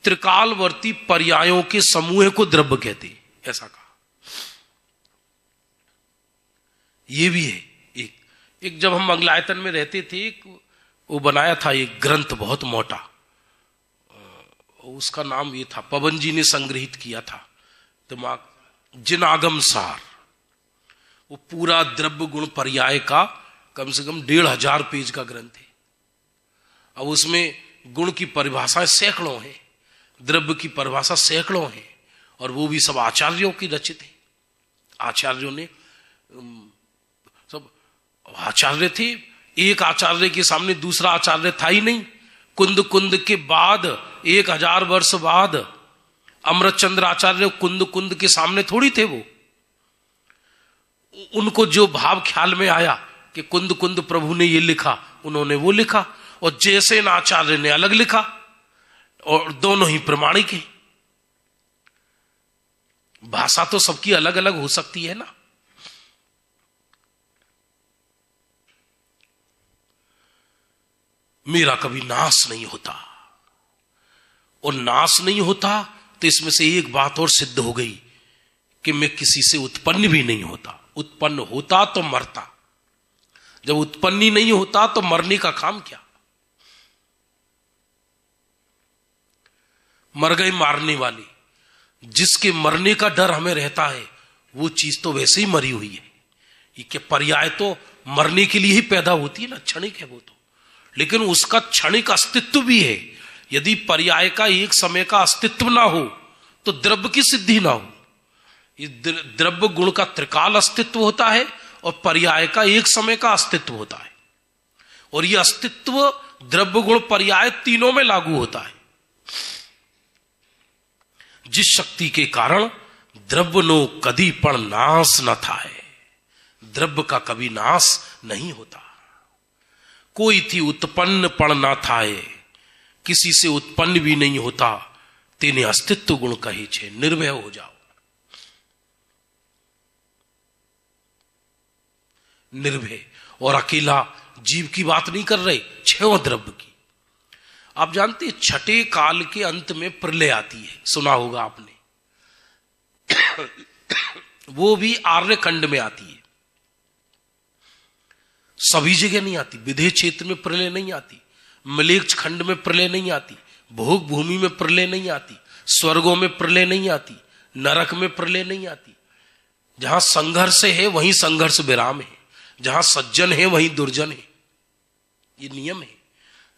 त्रिकालवर्ती पर्यायों के समूह को द्रव्य कहते हैं, ऐसा कहा। यह भी है। एक जब हम मंगलायतन में रहते थे, वो बनाया था एक ग्रंथ बहुत मोटा, उसका नाम ये था, पवन जी ने संग्रहित किया था, दिमाग जिनागम सार। वो पूरा द्रव्य गुण पर्याय का कम से कम 1500 पेज का ग्रंथ है। अब उसमें गुण की परिभाषाएं सैकड़ों हैं, द्रव्य की परिभाषा सैकड़ों हैं, और वो भी सब आचार्यों की रचित है। आचार्यों ने सब आचार्य थे, एक आचार्य के सामने दूसरा आचार्य था ही नहीं। कुंद कुंद के बाद 1000 वर्ष बाद अमृतचंद्र आचार्य कुंद के सामने थोड़ी थे। वो उनको जो भाव ख्याल में आया कि कुंद कुंद प्रभु ने ये लिखा, उन्होंने वो लिखा, और जैसे न आचार्य ने अलग लिखा, और दोनों ही प्रमाणिक हैं। भाषा तो सबकी अलग अलग हो सकती है ना। मेरा कभी नाश नहीं होता, और नाश नहीं होता तो इसमें से एक बात और सिद्ध हो गई कि मैं किसी से उत्पन्न भी नहीं होता। उत्पन्न होता तो मरता, जब उत्पन्न ही नहीं होता तो मरने का काम क्या? मर गए मारने वाले। जिसके मरने का डर हमें रहता है, वो चीज तो वैसे ही मरी हुई है। ये क्या पर्याय तो मरने के लिए ही पैदा होती है ना, क्षणिक है वो तो, लेकिन उसका क्षणिक अस्तित्व भी है। यदि पर्याय का एक समय का अस्तित्व ना हो तो द्रव्य की सिद्धि ना हो। द्रव्य गुण का त्रिकाल अस्तित्व होता है, और पर्याय का एक समय का अस्तित्व होता है, और यह अस्तित्व द्रव्य गुण पर्याय तीनों में लागू होता है। जिस शक्ति के कारण द्रव्य नो कदी पण नाश न था है, द्रव्य का कभी नाश नहीं होता। कोई थी उत्पन्न पण ना था है, किसी से उत्पन्न भी नहीं होता, तेने अस्तित्व गुण कहे छे। निर्भय हो जाओ। निर्भय। और अकेला जीव की बात नहीं कर रहे, छह द्रव्य की। आप जानते हैं छठे काल के अंत में प्रलय आती है, सुना होगा आपने। वो भी आर्य खंड में आती है। सभी जगह नहीं आती, विदेह क्षेत्र में प्रलय नहीं आती, मलेच्छ खंड में प्रलय नहीं आती, भोग भूमि में प्रलय नहीं आती, स्वर्गों में प्रलय नहीं आती, नरक में प्रलय नहीं आती। जहां संघर्ष है वहीं संघर्ष विराम है, जहां सज्जन है वहीं दुर्जन है, ये नियम है।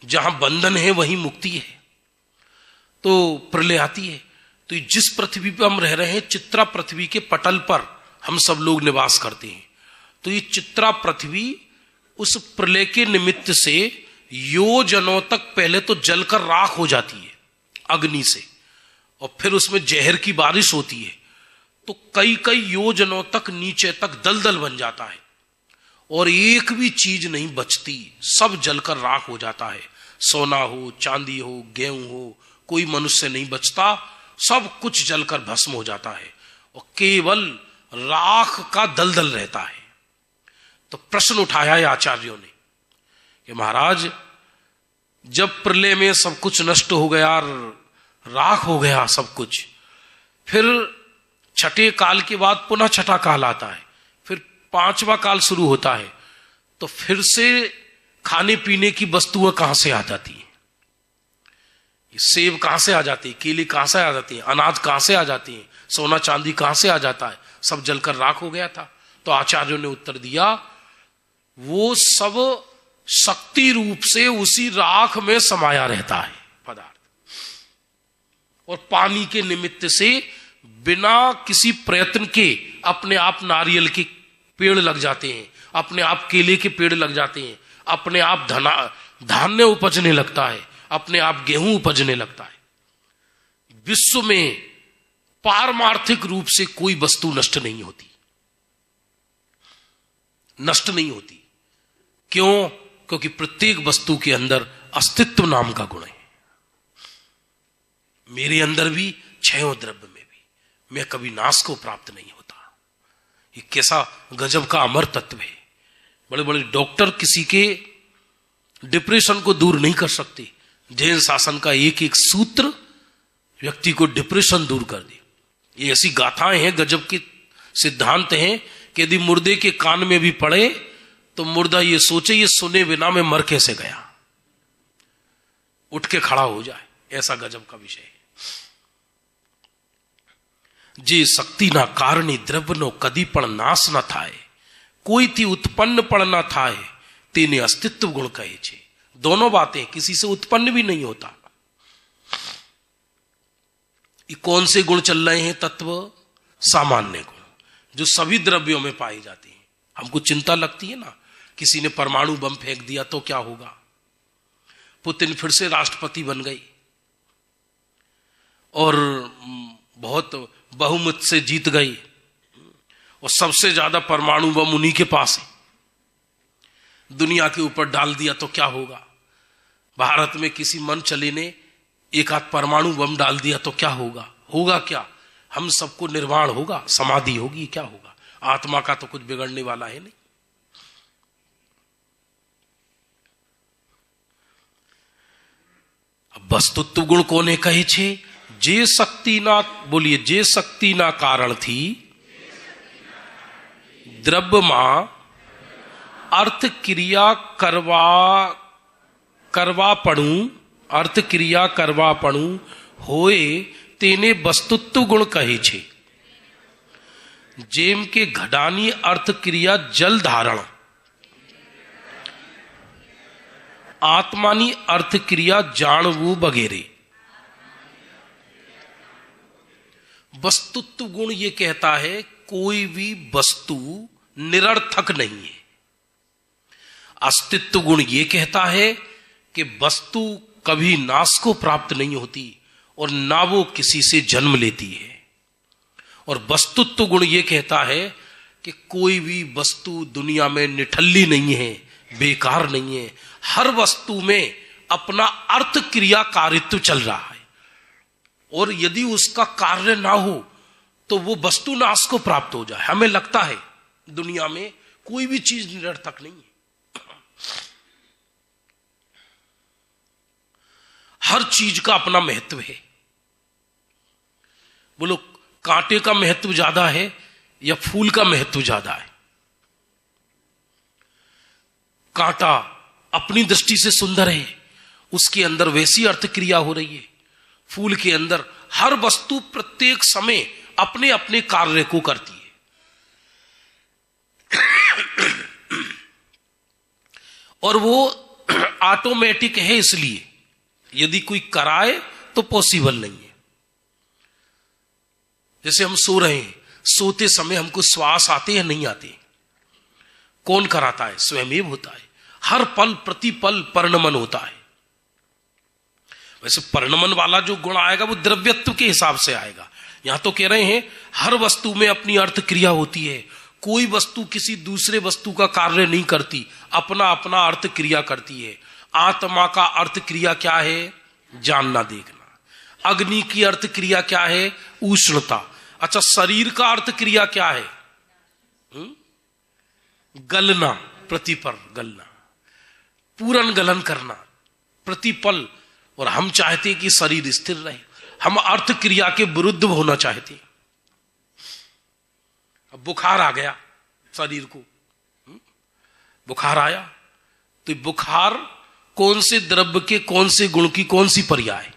जहां बंधन है वहीं मुक्ति है, तो प्रलय आती है। तो जिस पृथ्वी पर हम रह रहे हैं, चित्रा पृथ्वी के पटल पर हम सब लोग निवास करते हैं। तो ये चित्रा पृथ्वी उस प्रलय के निमित्त से योजनों तक पहले तो जलकर राख हो जाती है अग्नि से, और फिर उसमें जहर की बारिश होती है, तो कई कई योजनों तक नीचे तक दलदल बन जाता है और एक भी चीज नहीं बचती, सब जलकर राख हो जाता है। सोना हो, चांदी हो, गेहूं हो, कोई मनुष्य नहीं बचता, सब कुछ जलकर भस्म हो जाता है और केवल राख का दलदल रहता है। तो प्रश्न उठाया है आचार्यों ने कि महाराज, जब प्रलय में सब कुछ नष्ट हो गया, राख हो गया सब कुछ, फिर छठे काल के बाद पुनः छठा काल आता है, फिर पांचवा काल शुरू होता है, तो फिर से खाने पीने की वस्तुएं कहां से आ जाती है? सेब कहां से आ जाती है, केले कहां से आ जाती है, अनाज कहां से आ जाती है, सोना चांदी कहां से आ जाता है? सब जलकर राख हो गया था। तो आचार्यों ने उत्तर दिया, वो सब शक्ति रूप से उसी राख में समाया रहता है पदार्थ, और पानी के निमित्त से बिना किसी प्रयत्न के अपने आप नारियल के पेड़ लग जाते हैं, अपने आप केले के पेड़ लग जाते हैं, अपने आप धान्य उपजने लगता है, अपने आप गेहूं उपजने लगता है। विश्व में पारमार्थिक रूप से कोई वस्तु नष्ट नहीं होती, नष्ट नहीं होती। क्यों? क्योंकि प्रत्येक वस्तु के अंदर अस्तित्व नाम का गुण है। मेरे अंदर भी, क्षयों द्रव्य में भी, मैं कभी नाश को प्राप्त नहीं होता। ये कैसा गजब का अमर तत्व है। बड़े बड़े डॉक्टर किसी के डिप्रेशन को दूर नहीं कर सकते। जैन शासन का एक एक सूत्र व्यक्ति को डिप्रेशन दूर कर दे। ये ऐसी गाथाएं हैं, गजब के सिद्धांत हैं कि यदि मुर्दे के कान में भी पड़े तो मुर्दा ये सोचे ये सुने बिना मैं मर कैसे गया, उठ के खड़ा हो जाए। ऐसा गजब का विषय है। जे शक्ति ना कारणी द्रव्य नो कदी पण नाश न थाए, कोई थी उत्पन्न पण न थाए, तेने अस्तित्व गुण कहे छे। दोनों बातें, किसी से उत्पन्न भी नहीं होता। ये कौन से गुण चल रहे हैं? तत्व सामान्य गुण जो सभी द्रव्यों में पाए जाते हैं। हमको चिंता लगती है ना, किसी ने परमाणु बम फेंक दिया तो क्या होगा? पुतिन फिर से राष्ट्रपति बन गई और बहुत बहुमत से जीत गई, और सबसे ज्यादा परमाणु बम उन्हीं के पास है। दुनिया के ऊपर डाल दिया तो क्या होगा? भारत में किसी मन चले ने एक आध परमाणु बम डाल दिया तो क्या होगा? होगा क्या? हम सबको निर्वाण होगा, समाधि होगी, क्या होगा? आत्मा का तो कुछ बिगड़ने वाला है नहीं। अब वस्तुत्व गुण कोने कहे छे? जे शक्ति ना, बोलिए, जे शक्ति ना कारण थी द्रव्य मां अर्थ क्रिया करवा पणु, अर्थ क्रिया करवा पणु होए, तेने वस्तुत्व गुण कहे छे। जेम के घडानी अर्थ क्रिया जल धारण, आत्मानी अर्थ क्रिया जाणवू वगैरह। वस्तुत्व गुण ये कहता है कोई भी वस्तु निरर्थक नहीं है। अस्तित्व गुण ये कहता है कि वस्तु कभी नाश को प्राप्त नहीं होती और ना वो किसी से जन्म लेती है। और वस्तुत्व गुण ये कहता है कि कोई भी वस्तु दुनिया में निठल्ली नहीं है, बेकार नहीं है। हर वस्तु में अपना अर्थ क्रिया कारित्व चल रहा है, और यदि उसका कार्य ना हो तो वो वस्तु नाश को प्राप्त हो जाए। हमें लगता है दुनिया में कोई भी चीज निरर्थक नहीं है, हर चीज का अपना महत्व है। बोलो, कांटे का महत्व ज्यादा है या फूल का महत्व ज्यादा है? कांटा अपनी दृष्टि से सुंदर है, उसके अंदर वैसी अर्थ क्रिया हो रही है। फूल के अंदर हर वस्तु प्रत्येक समय अपने अपने कार्य को करती है। और वो ऑटोमेटिक है, इसलिए यदि कोई कराए तो पॉसिबल नहीं है। जैसे हम सो रहे हैं, सोते समय हमको श्वास आते या नहीं आते? कौन कराता है? स्वयमेव होता है। हर पल प्रतिपल परिणमन होता है। वैसे परिणमन वाला जो गुण आएगा वो द्रव्यत्व के हिसाब से आएगा। यहां तो कह रहे हैं हर वस्तु में अपनी अर्थ क्रिया होती है। कोई वस्तु किसी दूसरे वस्तु का कार्य नहीं करती, अपना अपना अर्थ क्रिया करती है। आत्मा का अर्थ क्रिया क्या है? जानना, देखना। अग्नि की अर्थ क्रिया क्या है? उष्णता। अच्छा, शरीर का अर्थ क्रिया क्या है? गलना, प्रतिपल गलना, पूर्ण गलन करना, प्रतिपल। और हम चाहते कि शरीर स्थिर रहे, हम अर्थ क्रिया के विरुद्ध होना चाहते। अब बुखार आ गया शरीर को, बुखार आया तो बुखार कौन से द्रव्य के कौन से गुण की कौन सी पर्याय?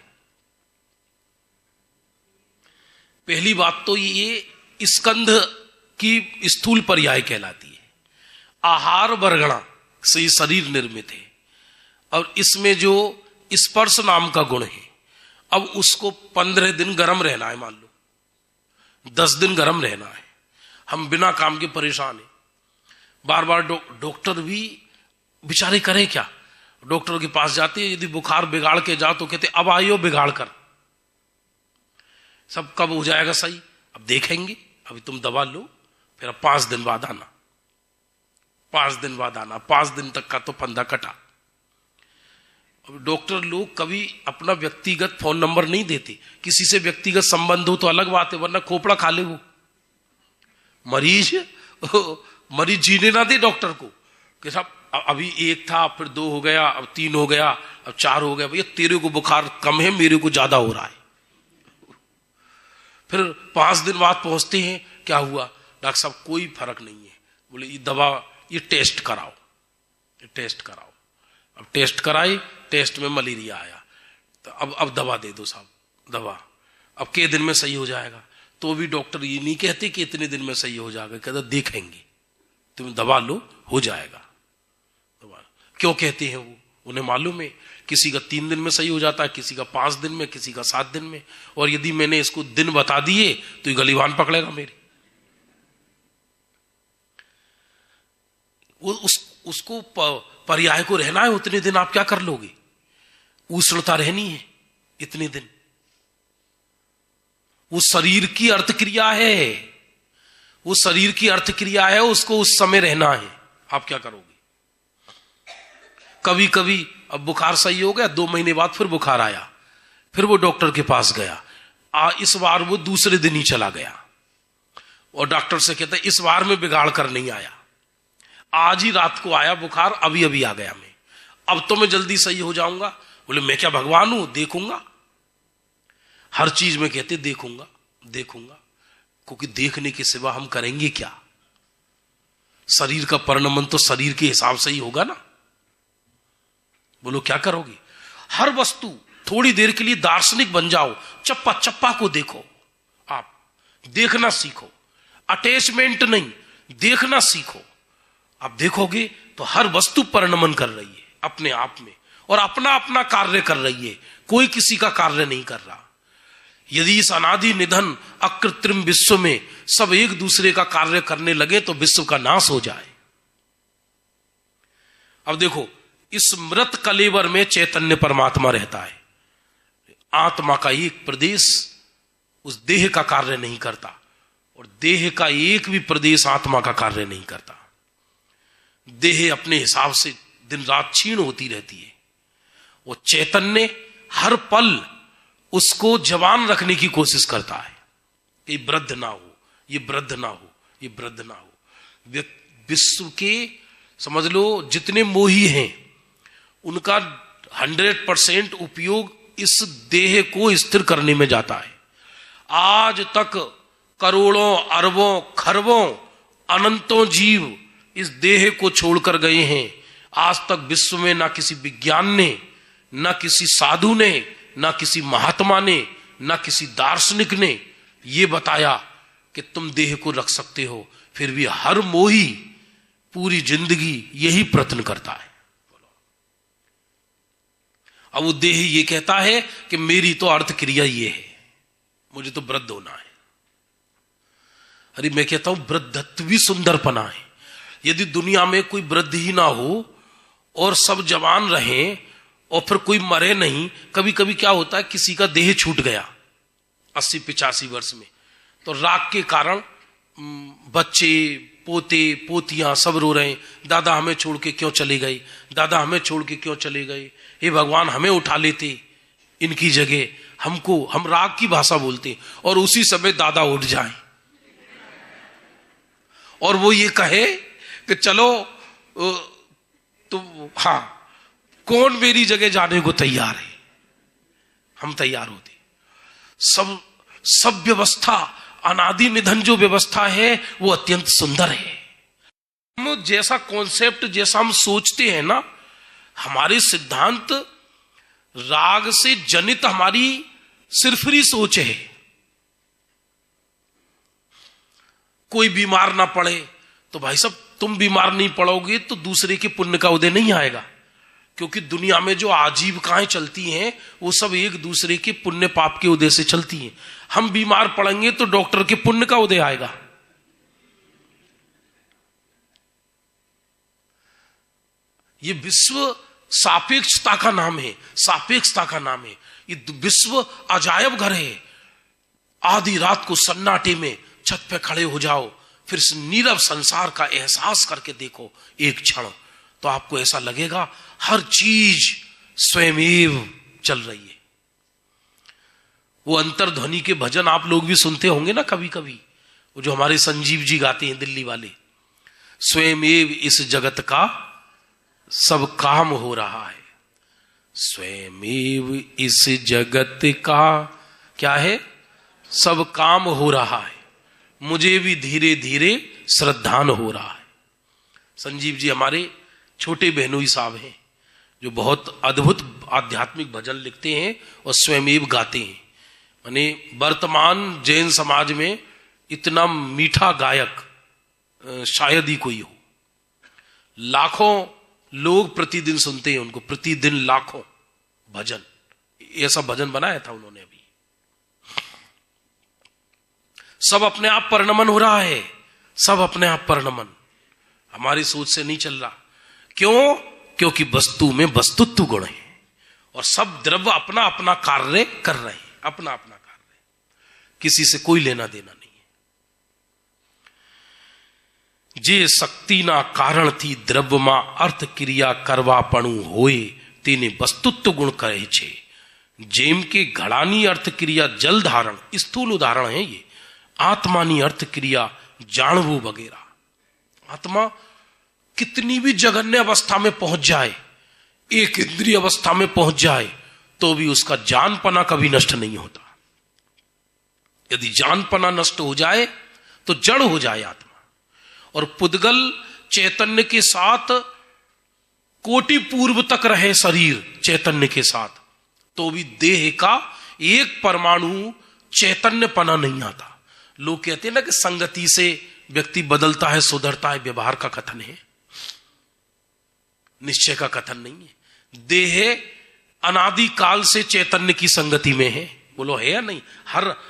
पहली बात तो ये स्कंध की स्थूल पर्याय कहलाती है। आहार वर्गणा से ये शरीर निर्मित है, और इसमें जो स्पर्श नाम का गुण है, अब उसको 15 दिन गर्म रहना है, मान लो 10 दिन गर्म रहना है। हम बिना काम के परेशान हैं, बार बार डॉक्टर भी बेचारे करें क्या? डॉक्टर के पास जाते हैं, यदि बुखार बिगाड़ के जाओ तो कहते अब आइयो बिगाड़ कर, सब कब हो जाएगा सही, अब देखेंगे, अभी तुम दवा लो, फिर अब 5 दिन बाद आना, 5 दिन बाद आना। 5 दिन तक का तो फंदा कटा। अब डॉक्टर लोग कभी अपना व्यक्तिगत फोन नंबर नहीं देते। किसी से व्यक्तिगत संबंध हो तो अलग बात है, वरना खोपड़ा खा ले वो मरीज जीने ना दे डॉक्टर को कि साहब अभी 1 था, फिर 2 हो गया, अब 3 हो गया, अब 4 हो गया, भैया तेरे को बुखार कम है, मेरे को ज्यादा हो रहा है। फिर 5 दिन बाद पहुंचते हैं, क्या हुआ? डॉक्टर साहब कोई फर्क नहीं है। बोले ये दवा, ये टेस्ट कराओ, ये टेस्ट कराओ। अब टेस्ट कराई, टेस्ट में मलेरिया आया, तो अब दवा दे दो साहब, दवा। अब के दिन में सही हो जाएगा? तो भी डॉक्टर ये नहीं कहते कि इतने दिन में सही हो जाएगा, कहते देखेंगे, तुम दवा लो, हो जाएगा। दवा क्यों कहते हैं वो? उन्हें मालूम है किसी का 3 दिन में सही हो जाता है, किसी का 5 दिन में, किसी का 7 दिन में। और यदि मैंने इसको दिन बता दिए तो ये गलीवान पकड़ेगा मेरी। उसको पर्याय को रहना है उतने दिन, आप क्या कर लोगे? उष्णता रहनी है इतने दिन, वो शरीर की अर्थ क्रिया है, वो शरीर की अर्थ क्रिया है, उसको उस समय रहना है। आप क्या करोगे? कभी कभी अब बुखार सही हो गया, 2 महीने बाद फिर बुखार आया, फिर वो डॉक्टर के पास गया, इस बार वो दूसरे दिन ही चला गया, और डॉक्टर से कहता है इस बार में बिगाड़ कर नहीं आया, आज ही रात को आया बुखार, अभी अभी आ गया मैं, अब तो मैं जल्दी सही हो जाऊंगा। बोले मैं क्या भगवान हूं, देखूंगा? हर चीज में कहते देखूंगा देखूंगा, क्योंकि देखने के सिवा हम करेंगे क्या? शरीर का परिणमन तो शरीर के हिसाब से ही होगा ना। बोलो क्या करोगे? हर वस्तु थोड़ी देर के लिए दार्शनिक बन जाओ, चप्पा चप्पा को देखो, आप देखना सीखो, अटैचमेंट नहीं, देखना सीखो। आप देखोगे तो हर वस्तु परिणमन कर रही है अपने आप में, और अपना अपना कार्य कर रही है, कोई किसी का कार्य नहीं कर रहा। यदि इस अनादि निधन अकृत्रिम विश्व में सब एक दूसरे का कार्य करने लगे तो विश्व का नाश हो जाए। अब देखो, इस मृत कलेवर में चैतन्य परमात्मा रहता है। आत्मा का एक प्रदेश उस देह का कार्य नहीं करता, और देह का एक भी प्रदेश आत्मा का कार्य नहीं करता। देह अपने हिसाब से दिन रात क्षीण होती रहती है, वो चैतन्य हर पल उसको जवान रखने की कोशिश करता है, ये वृद्ध ना हो, ये वृद्ध ना हो, ये वृद्ध ना हो। विश्व के समझ लो जितने मोही हैं, उनका 100% उपयोग इस देह को स्थिर करने में जाता है। आज तक करोड़ों अरबों खरबों अनंतों जीव इस देह को छोड़कर गए हैं, आज तक विश्व में ना किसी विज्ञान ने, ना किसी साधु ने, ना किसी महात्मा ने, ना किसी दार्शनिक ने यह बताया कि तुम देह को रख सकते हो। फिर भी हर मोही पूरी जिंदगी यही प्रयत्न करता है। अब वो देह ये कहता है कि मेरी तो अर्थ क्रिया ये है, मुझे तो वृद्ध होना है। अरे मैं कहता हूं वृद्धत्व भी सुंदरपना है। यदि दुनिया में कोई वृद्ध ही ना हो और सब जवान रहें और फिर कोई मरे नहीं, कभी कभी क्या होता है किसी का देह छूट गया 80-85 वर्ष में, तो राग के कारण बच्चे पोते पोतियां सब रो रहे हैं, दादा हमें छोड़ के क्यों चले गए, दादा हमें छोड़ के क्यों चले गए, हे भगवान हमें उठा लेते इनकी जगह, हमको, हम राग की भाषा बोलते, और उसी समय दादा उठ जाए और वो ये कहे कि चलो तो हाँ कौन मेरी जगह जाने को तैयार है, हम तैयार होते। सब व्यवस्था, अनादि निधन जो व्यवस्था है वो अत्यंत सुंदर है। हम जैसा कॉन्सेप्ट, जैसा हम सोचते हैं ना, हमारे सिद्धांत राग से जनित हमारी सिरफिरी सोच है। कोई बीमार ना पड़े तो भाई साहब तुम बीमार नहीं पड़ोगे तो दूसरे के पुण्य का उदय नहीं आएगा, क्योंकि दुनिया में जो आजीविकाएं चलती हैं वो सब एक दूसरे के पुण्य पाप के उदय से चलती हैं। हम बीमार पड़ेंगे तो डॉक्टर के पुण्य का उदय आएगा। ये विश्व सापेक्षता का नाम है, सापेक्षता का नाम है। ये विश्व अजायब घर है। आधी रात को सन्नाटे में छत पे खड़े हो जाओ, फिर नीरव संसार का एहसास करके देखो एक क्षण, तो आपको ऐसा लगेगा हर चीज स्वयमेव चल रही है। वो अंतर्ध्वनि के भजन आप लोग भी सुनते होंगे ना कभी कभी, वो जो हमारे संजीव जी गाते हैं दिल्ली वाले, स्वयमेव इस जगत का सब काम हो रहा है, स्वयमेव इस जगत का क्या है, सब काम हो रहा है, मुझे भी धीरे धीरे श्रद्धान हो रहा है। संजीव जी हमारे छोटे बहनोई साहब हैं जो बहुत अद्भुत आध्यात्मिक भजन लिखते हैं और स्वयमेव गाते हैं। माने वर्तमान जैन समाज में इतना मीठा गायक शायद ही कोई हो। लाखों लोग प्रतिदिन सुनते हैं उनको, प्रतिदिन लाखों भजन, ऐसा भजन बनाया था उन्होंने अभी। सब अपने आप परिणमन हो रहा है, सब अपने आप परिणमन, हमारी सोच से नहीं चल रहा। क्यों? क्योंकि वस्तु में वस्तुत्व गुण है और सब द्रव्य अपना अपना कार्य कर रहे हैं, अपना अपना कार्य, किसी से कोई लेना देना नहीं है। जे शक्ति ना कारण थी द्रव्य मा अर्थ क्रिया करवा पणु होए तेने वस्तुत्व गुण कहे छे। जेम के घड़ानी अर्थ क्रिया जल धारण, स्थूल उदाहरण है ये, आत्मानी अर्थ क्रिया जाणवू वगैरह। आत्मा कितनी भी जघन्य अवस्था में पहुंच जाए, एक इंद्रिय अवस्था में पहुंच जाए, तो भी उसका जानपना कभी नष्ट नहीं होता। यदि जानपना नष्ट हो जाए तो जड़ हो जाए आत्मा। और पुद्गल चैतन्य के साथ कोटि पूर्व तक रहे शरीर चैतन्य के साथ, तो भी देह का एक परमाणु चैतन्यपना नहीं आता। लोग कहते हैं ना कि संगति से व्यक्ति बदलता है, सुधरता है, व्यवहार का कथन है, निश्चय का कथन नहीं है। देह अनादि काल से चैतन्य की संगति में है, बोलो है या नहीं?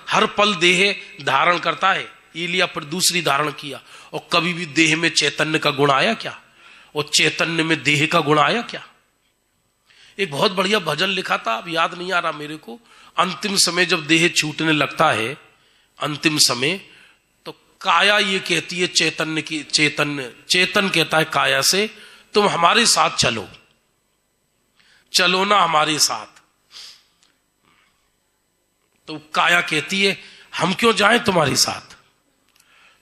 हर पल देह धारण करता है, ये लिया पर दूसरी धारण किया, और कभी भी देह में चैतन्य का गुण आया क्या? और चैतन्य में देह का गुण आया क्या? एक बहुत बढ़िया भजन लिखा था, अब याद नहीं आ रहा मेरे को। अंतिम समय जब देह छूटने लगता है, अंतिम समय, तो काया ये कहती है चैतन्य की, चेतन कहता है काया से, तुम हमारे साथ चलो, चलो ना हमारे साथ। तो काया कहती है हम क्यों जाएं तुम्हारे साथ?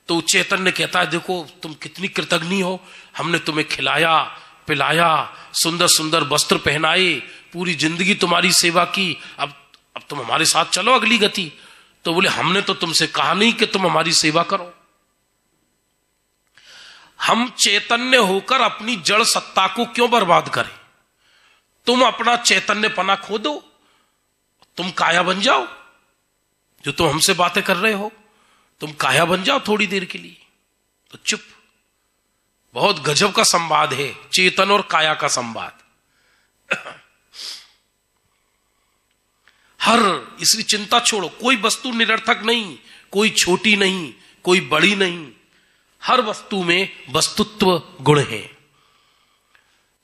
तो चैतन्य कहता है देखो तुम कितनी कृतज्ञ हो, हमने तुम्हें खिलाया पिलाया, सुंदर सुंदर वस्त्र पहनाए, पूरी जिंदगी तुम्हारी सेवा की, अब तुम हमारे साथ चलो अगली गति। तो बोले हमने तो तुमसे कहा नहीं कि तुम हमारी सेवा करो। हम चैतन्य होकर अपनी जड़ सत्ता को क्यों बर्बाद करें? तुम अपना चैतन्यपना खो दो, तुम काया बन जाओ। जो तुम हमसे बातें कर रहे हो, तुम काया बन जाओ थोड़ी देर के लिए। तो चुप। बहुत गजब का संवाद है चेतन और काया का संवाद। इसलिए चिंता छोड़ो। कोई वस्तु निरर्थक नहीं, कोई छोटी नहीं, कोई बड़ी नहीं। हर वस्तु में वस्तुत्व गुण है।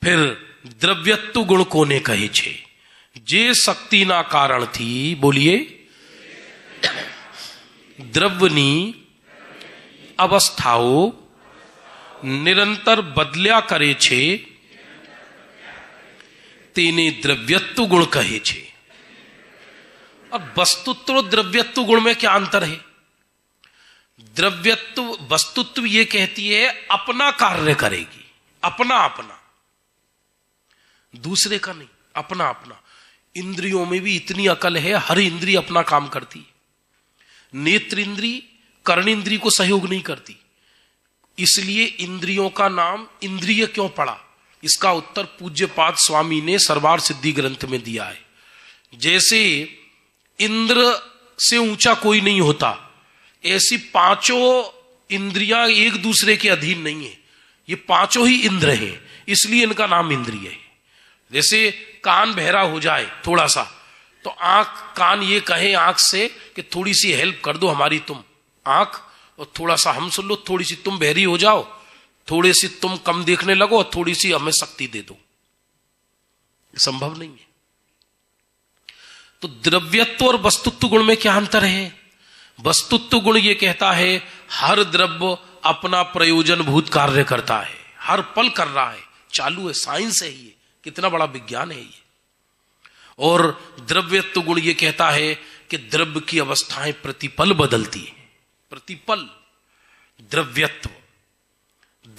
फिर द्रव्यत्व गुण कोने कहे छे, जे शक्ति ना कारण थी, बोलिए, द्रव्यनी अवस्थाओं निरंतर बदल्या करे छे, तेने द्रव्यत्व गुण कहे छे। अब वस्तुत्व और द्रव्यत्व गुण में क्या अंतर है? द्रव्यत्व, वस्तुत्व ये कहती है अपना कार्य करेगी, अपना अपना, दूसरे का नहीं, अपना अपना। इंद्रियों में भी इतनी अकल है, हर इंद्रिय अपना काम करती है। नेत्र इंद्री कर्णेंद्री को सहयोग नहीं करती। इसलिए इंद्रियों का नाम इंद्रिय क्यों पड़ा? इसका उत्तर पूज्यपाद स्वामी ने सरवार सिद्धि ग्रंथ में दिया है। जैसे इंद्र से ऊंचा कोई नहीं होता, ऐसी पांचों इंद्रियां एक दूसरे के अधीन नहीं है। ये पांचों ही इंद्र हैं, इसलिए इनका नाम इंद्रिय है। जैसे कान बहरा हो जाए थोड़ा सा, तो आंख, कान ये कहे आंख से कि थोड़ी सी हेल्प कर दो हमारी तुम, आंख, और थोड़ा सा हम सुन लो, थोड़ी सी तुम बहरी हो जाओ, थोड़ी सी तुम कम देखने लगो और थोड़ी सी हमें शक्ति दे दो। संभव नहीं है। तो द्रव्यत्व और वस्तुत्व गुण में क्या अंतर है? वस्तुत्व गुण ये कहता है हर द्रव्य अपना प्रयोजन भूत कार्य करता है, हर पल कर रहा है, चालू है, साइंस है ये, कितना बड़ा विज्ञान है ये। और द्रव्यत्व गुण ये कहता है कि द्रव्य की अवस्थाएं प्रतिपल बदलती हैं, प्रतिपल। द्रव्यत्व,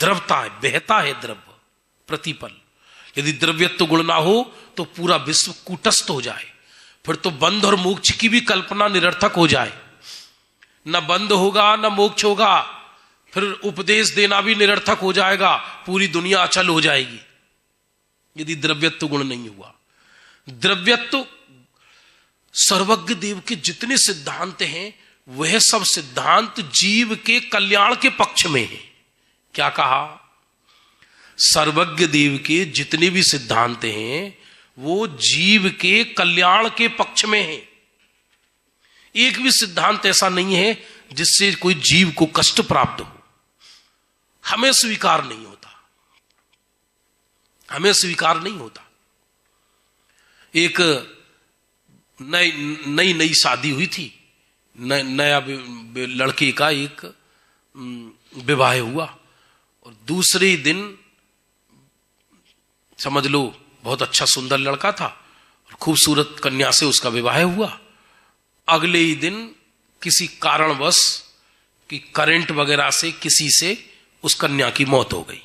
द्रवता है, बहता है द्रव्य प्रतिपल। यदि द्रव्यत्व गुण ना हो तो पूरा विश्व कूटस्थ हो जाए, फिर तो बंध और मोक्ष की भी कल्पना निरर्थक हो जाए। न बंध होगा न मोक्ष होगा, फिर उपदेश देना भी निरर्थक हो जाएगा, पूरी दुनिया अचल हो जाएगी यदि द्रव्यत्व गुण नहीं हुआ। द्रव्यत्व, सर्वज्ञ देव के जितने सिद्धांत हैं वह सब सिद्धांत जीव के कल्याण के पक्ष में है। क्या कहा? सर्वज्ञ देव के जितने भी सिद्धांत हैं वो जीव के कल्याण के पक्ष में है। एक भी सिद्धांत ऐसा नहीं है जिससे कोई जीव को कष्ट प्राप्त हो। हमें स्वीकार नहीं होता, हमें स्वीकार नहीं होता। एक नई शादी हुई थी, नया लड़के का एक विवाह हुआ, और दूसरे दिन समझ लो बहुत अच्छा सुंदर लड़का था और खूबसूरत कन्या से उसका विवाह हुआ। अगले ही दिन किसी कारणवश कि करंट वगैरह से किसी से उस कन्या की मौत हो गई।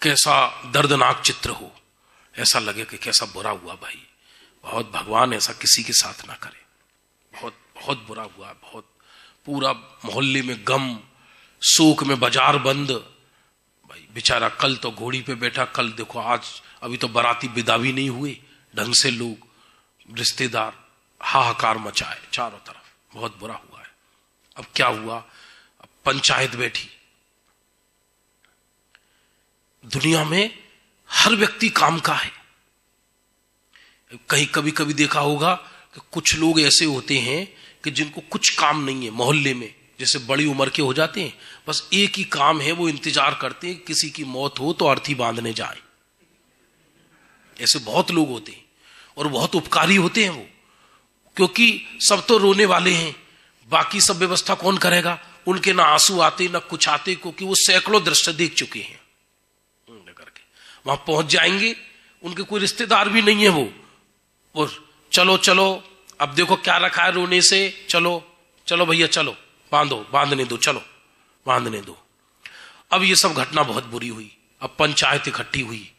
कैसा दर्दनाक चित्र हो, ऐसा लगे कि कैसा बुरा हुआ भाई, बहुत, भगवान ऐसा किसी के साथ ना करे, बहुत बहुत बुरा हुआ, बहुत। पूरा मोहल्ले में गम, शोक में बाजार बंद। भाई बेचारा कल तो घोड़ी पे बैठा, कल देखो आज अभी तो बाराती विदा भी नहीं हुए ढंग से, लोग रिश्तेदार, हाहाकार मचाए चारों तरफ, बहुत बुरा हुआ है। अब क्या हुआ? अब पंचायत बैठी। दुनिया में हर व्यक्ति काम का है। कहीं कभी कभी देखा होगा कि कुछ लोग ऐसे होते हैं कि जिनको कुछ काम नहीं है मोहल्ले में, जैसे बड़ी उम्र के हो जाते हैं, बस एक ही काम है, वो इंतजार करते हैं किसी की मौत हो तो अर्थी बांधने जाए। ऐसे बहुत लोग होते हैं और बहुत उपकारी होते हैं वो, क्योंकि सब तो रोने वाले हैं, बाकी सब व्यवस्था कौन करेगा? उनके ना आंसू आते ना कुछ आते, क्योंकि वो सैकड़ों दृश्य देख चुके हैं। करके वहां पहुंच जाएंगे, उनके कोई रिश्तेदार भी नहीं है वो, और चलो चलो अब देखो क्या रखा है रोने से, चलो चलो भैया चलो, बांधने दो, चलो बांधने दो। अब ये सब घटना बहुत बुरी हुई। अब पंचायत इकट्ठी हुई,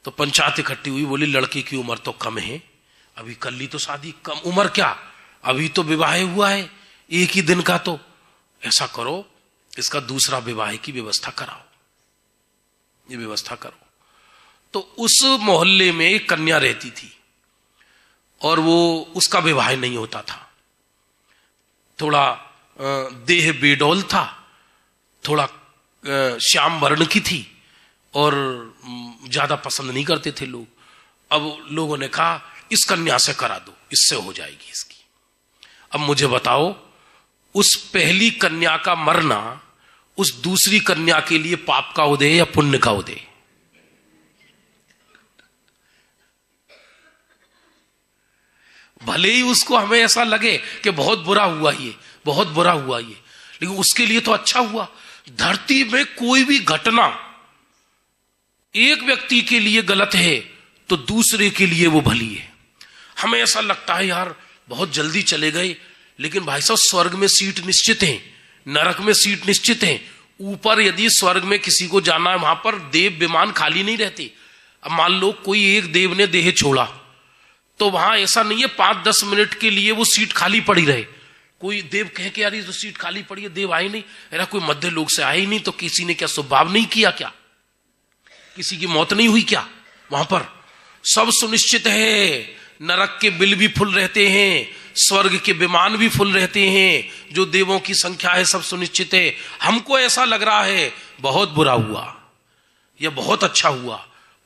तो पंचायत इकट्ठी हुई, बोली लड़की की उम्र तो कम है, अभी कर ली तो शादी, कम उम्र क्या, अभी तो विवाह हुआ है, एक ही दिन का, तो ऐसा करो इसका दूसरा विवाह की व्यवस्था कराओ, ये व्यवस्था करो। तो उस मोहल्ले में एक कन्या रहती थी और वो उसका विवाह नहीं होता था। थोड़ा देह बेडौल था, थोड़ा श्याम वर्ण की थी और ज्यादा पसंद नहीं करते थे लोग। अब लोगों ने कहा इस कन्या से करा दो, इससे हो जाएगी इसकी। अब मुझे बताओ, उस पहली कन्या का मरना उस दूसरी कन्या के लिए पाप का उदय या पुण्य का उदय? भले ही उसको हमें ऐसा लगे कि बहुत बुरा हुआ ये, बहुत बुरा हुआ ये, लेकिन उसके लिए तो अच्छा हुआ। धरती में कोई भी घटना एक व्यक्ति के लिए गलत है तो दूसरे के लिए वो भली है। हमें ऐसा लगता है यार बहुत जल्दी चले गए, लेकिन भाई साहब स्वर्ग में सीट निश्चित है, नरक में सीट निश्चित है। ऊपर यदि स्वर्ग में किसी को जाना है, वहां पर देव विमान खाली नहीं रहते। अब मान लो कोई एक देव ने देह छोड़ा, तो वहां ऐसा नहीं है 5-10 मिनट के लिए वो सीट खाली पड़ी रहे। कोई देव कहे कि यार ये तो सीट खाली पड़ी है, देव आए नहीं, अरे कोई मध्य लोक से आए ही नहीं, तो किसी ने क्या स्वभाव नहीं किया क्या? किसी की मौत नहीं हुई क्या? वहां पर सब सुनिश्चित है। नरक के बिल भी फुल रहते हैं, स्वर्ग के विमान भी फुल रहते हैं, जो देवों की संख्या है सब सुनिश्चित है। हमको ऐसा लग रहा है बहुत बुरा हुआ या बहुत अच्छा हुआ।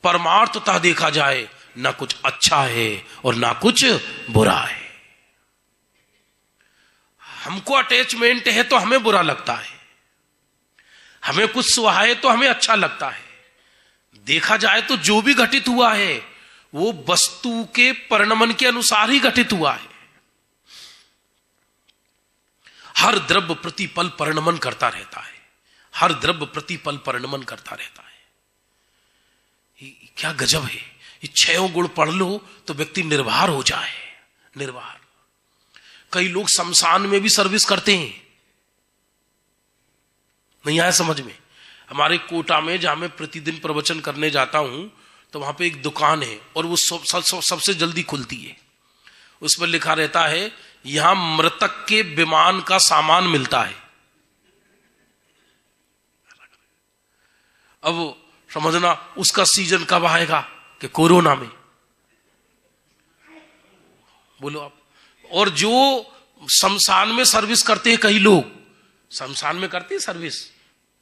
परमार्थतः देखा जाए ना कुछ अच्छा है और ना कुछ बुरा है। हमको अटैचमेंट है तो हमें बुरा लगता है, हमें कुछ सुहा है तो हमें अच्छा लगता है। देखा जाए तो जो भी घटित हुआ है वो वस्तु के परिणमन के अनुसार ही घटित हुआ है। हर द्रव्य प्रतिपल परिणमन करता रहता है, हर द्रव्य प्रतिपल परिणमन करता रहता है। क्या गजब है। ये 6 गुण पढ़ लो तो व्यक्ति निर्भर हो जाए, निर्भर। कई लोग शमशान में भी सर्विस करते हैं, नहीं आया समझ में? हमारे कोटा में जहां मैं प्रतिदिन प्रवचन करने जाता हूं, तो वहां पे एक दुकान है और वो सबसे जल्दी खुलती है। उस पर लिखा रहता है यहां मृतक के विमान का सामान मिलता है। अब समझना उसका सीजन कब आएगा कि कोरोना में, बोलो आप। और जो शमशान में सर्विस करते हैं, कई लोग शमशान में करते हैं सर्विस,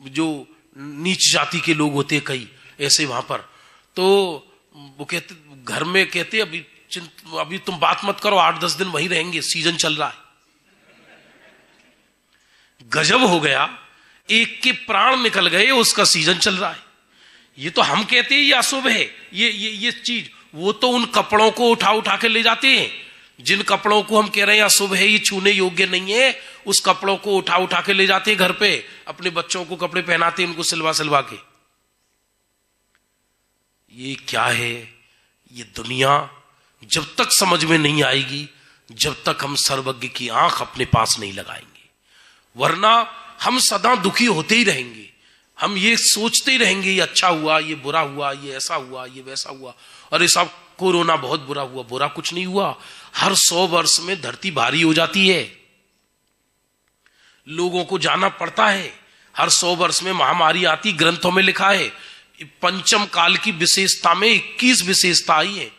जो नीच जाति के लोग होते हैं कई ऐसे वहां पर, तो वो कहते घर में कहते अभी तुम बात मत करो, 8-10 दिन वहीं रहेंगे, सीजन चल रहा है। गजब हो गया, एक के प्राण निकल गए, उसका सीजन चल रहा है। ये तो हम कहते हैं ये अशुभ है, ये चीज। वो तो उन कपड़ों को उठा के ले जाते हैं जिन कपड़ों को हम कह रहे हैं अशुभ है, ये छूने योग्य नहीं है। उस कपड़ों को उठा के ले जाते हैं घर पे, अपने बच्चों को कपड़े पहनाते हैं, उनको सिलवा के। ये क्या है? ये दुनिया जब तक समझ में नहीं आएगी, जब तक हम सर्वज्ञ की आंख अपने पास नहीं लगाएंगे, वरना हम सदा दुखी होते ही रहेंगे। हम ये सोचते ही रहेंगे ये अच्छा हुआ, ये बुरा हुआ, ये ऐसा हुआ, ये वैसा हुआ। अरे साहब कोरोना बहुत बुरा हुआ, बुरा कुछ नहीं हुआ। हर 100 वर्ष में धरती भारी हो जाती है, लोगों को जाना पड़ता है। हर 100 वर्ष में महामारी आती, ग्रंथों में लिखा है। पंचम काल की विशेषता में 21 विशेषता आई है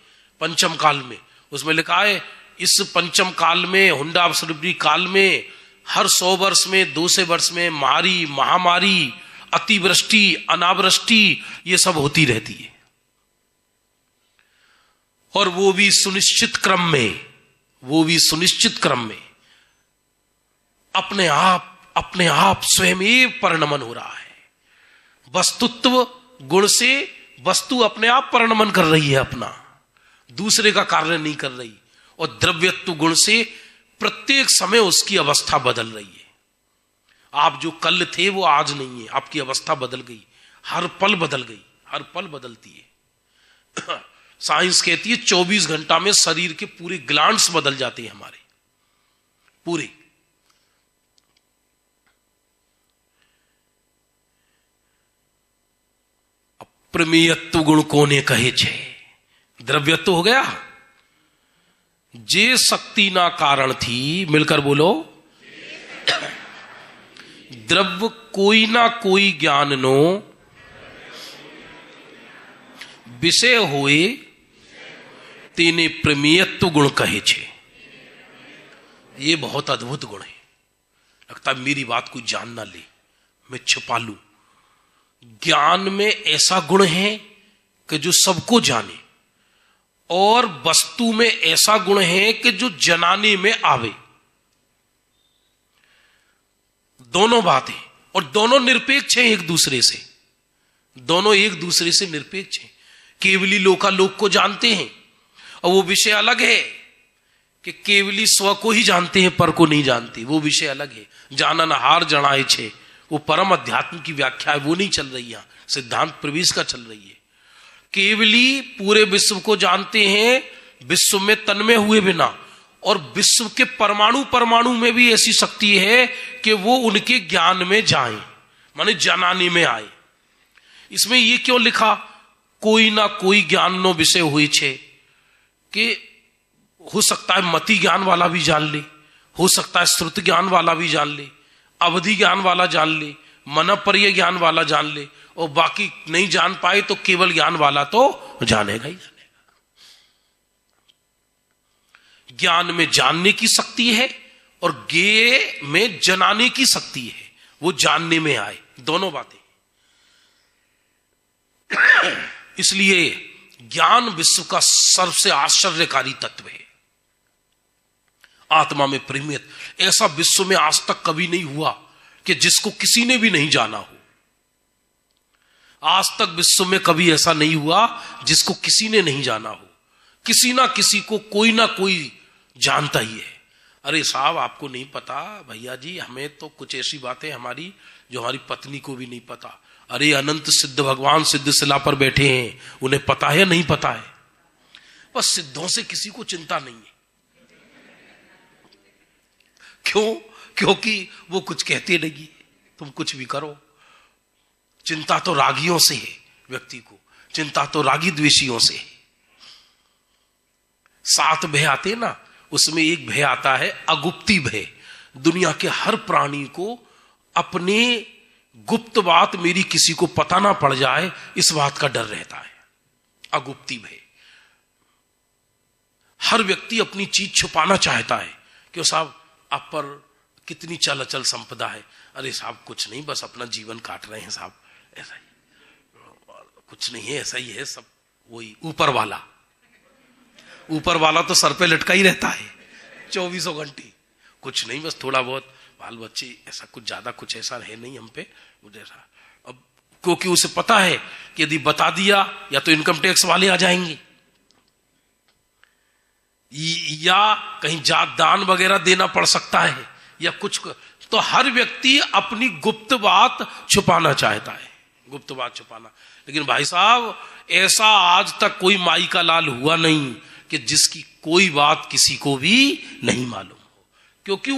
पंचम काल में। उसमें लिखा है इस पंचम काल में, हुंडा स्वरूपी काल में, हर 100 वर्ष में 200 वर्ष में मारी, महामारी, अतिवृष्टि, अनावृष्टि, ये सब होती रहती है। और वो भी सुनिश्चित क्रम में, वो भी सुनिश्चित क्रम में अपने आप स्वयं एव परिणमन हो रहा है। वस्तुत्व गुण से वस्तु अपने आप परिणमन कर रही है, अपना, दूसरे का कार्य नहीं कर रही। और द्रव्यत्व गुण से प्रत्येक समय उसकी अवस्था बदल रही है। आप जो कल थे वो आज नहीं है, आपकी अवस्था बदल गई, हर पल बदल गई, हर पल बदलती है। साइंस कहती है 24 घंटा में शरीर के पूरे ग्लैंड्स बदल जाते हैं हमारे पूरे। प्रमेयत्व गुण कोने कहे छे, द्रव्यत्व हो गया। जे शक्ति ना कारण थी, मिलकर बोलो, द्रव्य कोई ना कोई ज्ञान नो विषय होए तेने प्रमेयत्व गुण कहे छे। ये बहुत अद्भुत गुण है। लगता है मेरी बात कोई जान ना ले, मैं छुपा लूं। ज्ञान में ऐसा गुण है कि जो सबको जाने, और वस्तु में ऐसा गुण है कि जो जनाने में आवे। दोनों बातें, और दोनों निरपेक्ष हैं एक दूसरे से। दोनों एक दूसरे से निरपेक्ष हैं। केवली लोकालोक को जानते हैं, और वो विषय अलग है कि केवली स्व को ही जानते हैं, पर को नहीं जानते। वो विषय अलग है। जानन हार जनाए छे, वो परम अध्यात्म की व्याख्या है, वो नहीं चल रही है, सिद्धांत प्रवेश का चल रही है। केवली पूरे विश्व को जानते हैं, विश्व में तन्मय हुए बिना, और विश्व के परमाणु परमाणु में भी ऐसी शक्ति है कि वो उनके ज्ञान में जाए, माने जनाने में आए। इसमें ये क्यों लिखा कोई ना कोई ज्ञान नो विषय हुई छे, कि हो सकता है मति ज्ञान वाला भी जान ले, हो सकता है श्रुत ज्ञान वाला भी जान ले, अवधि ज्ञान वाला जान ले, मनपर्य ज्ञान वाला जान ले, और बाकी नहीं जान पाए तो केवल ज्ञान वाला तो जानेगा ही जानेगा। ज्ञान में जानने की शक्ति है, और ज्ञेय में जनाने की शक्ति है, वो जानने में आए। दोनों बातें। इसलिए ज्ञान विश्व का सबसे आश्चर्यकारी तत्व है। आत्मा में प्रेमियत ऐसा विश्व में आज तक कभी नहीं हुआ कि जिसको किसी ने भी नहीं जाना हो। आज तक विश्व में कभी ऐसा नहीं हुआ जिसको किसी ने नहीं जाना हो। किसी ना किसी को कोई ना कोई जानता ही है। अरे साहब, आपको नहीं पता भैया जी, हमें तो कुछ ऐसी बातें हमारी जो हमारी पत्नी को भी नहीं पता। अरे अनंत सिद्ध भगवान सिद्ध शिला पर बैठे हैं, उन्हें पता है नहीं पता है? बस सिद्धों से किसी को चिंता नहीं है। क्यों? क्योंकि वो कुछ कहते नहीं, तुम कुछ भी करो। चिंता तो रागियों से है, व्यक्ति को चिंता तो रागी द्वेषियों से है। 7 भय आते ना, उसमें एक भय आता है अगुप्ती भय। दुनिया के हर प्राणी को अपने गुप्त बात मेरी किसी को पता ना पड़ जाए, इस बात का डर रहता है, अगुप्ती भय। हर व्यक्ति अपनी चीज छुपाना चाहता है। क्यों साहब, आप पर कितनी चल अचल संपदा है? अरे साहब कुछ नहीं, बस अपना जीवन काट रहे हैं साहब, ऐसा ही, कुछ नहीं है, ऐसा ही है सब। वही ऊपर वाला, ऊपर वाला तो सर पे लटका ही रहता है 24 घंटे। कुछ नहीं, बस थोड़ा बहुत बाल बच्चे, ऐसा कुछ ज्यादा कुछ ऐसा है नहीं हम पे। अब क्योंकि उसे पता है कि यदि बता दिया या तो इनकम टैक्स वाले आ जाएंगे, या कहीं जात दान वगैरह देना पड़ सकता है, या कुछ। तो हर व्यक्ति अपनी गुप्त बात छुपाना चाहता है, गुप्त बात छुपाना। लेकिन भाई साहब, ऐसा आज तक कोई माई का लाल हुआ नहीं कि जिसकी कोई बात किसी को भी नहीं मालूम हो, क्योंकि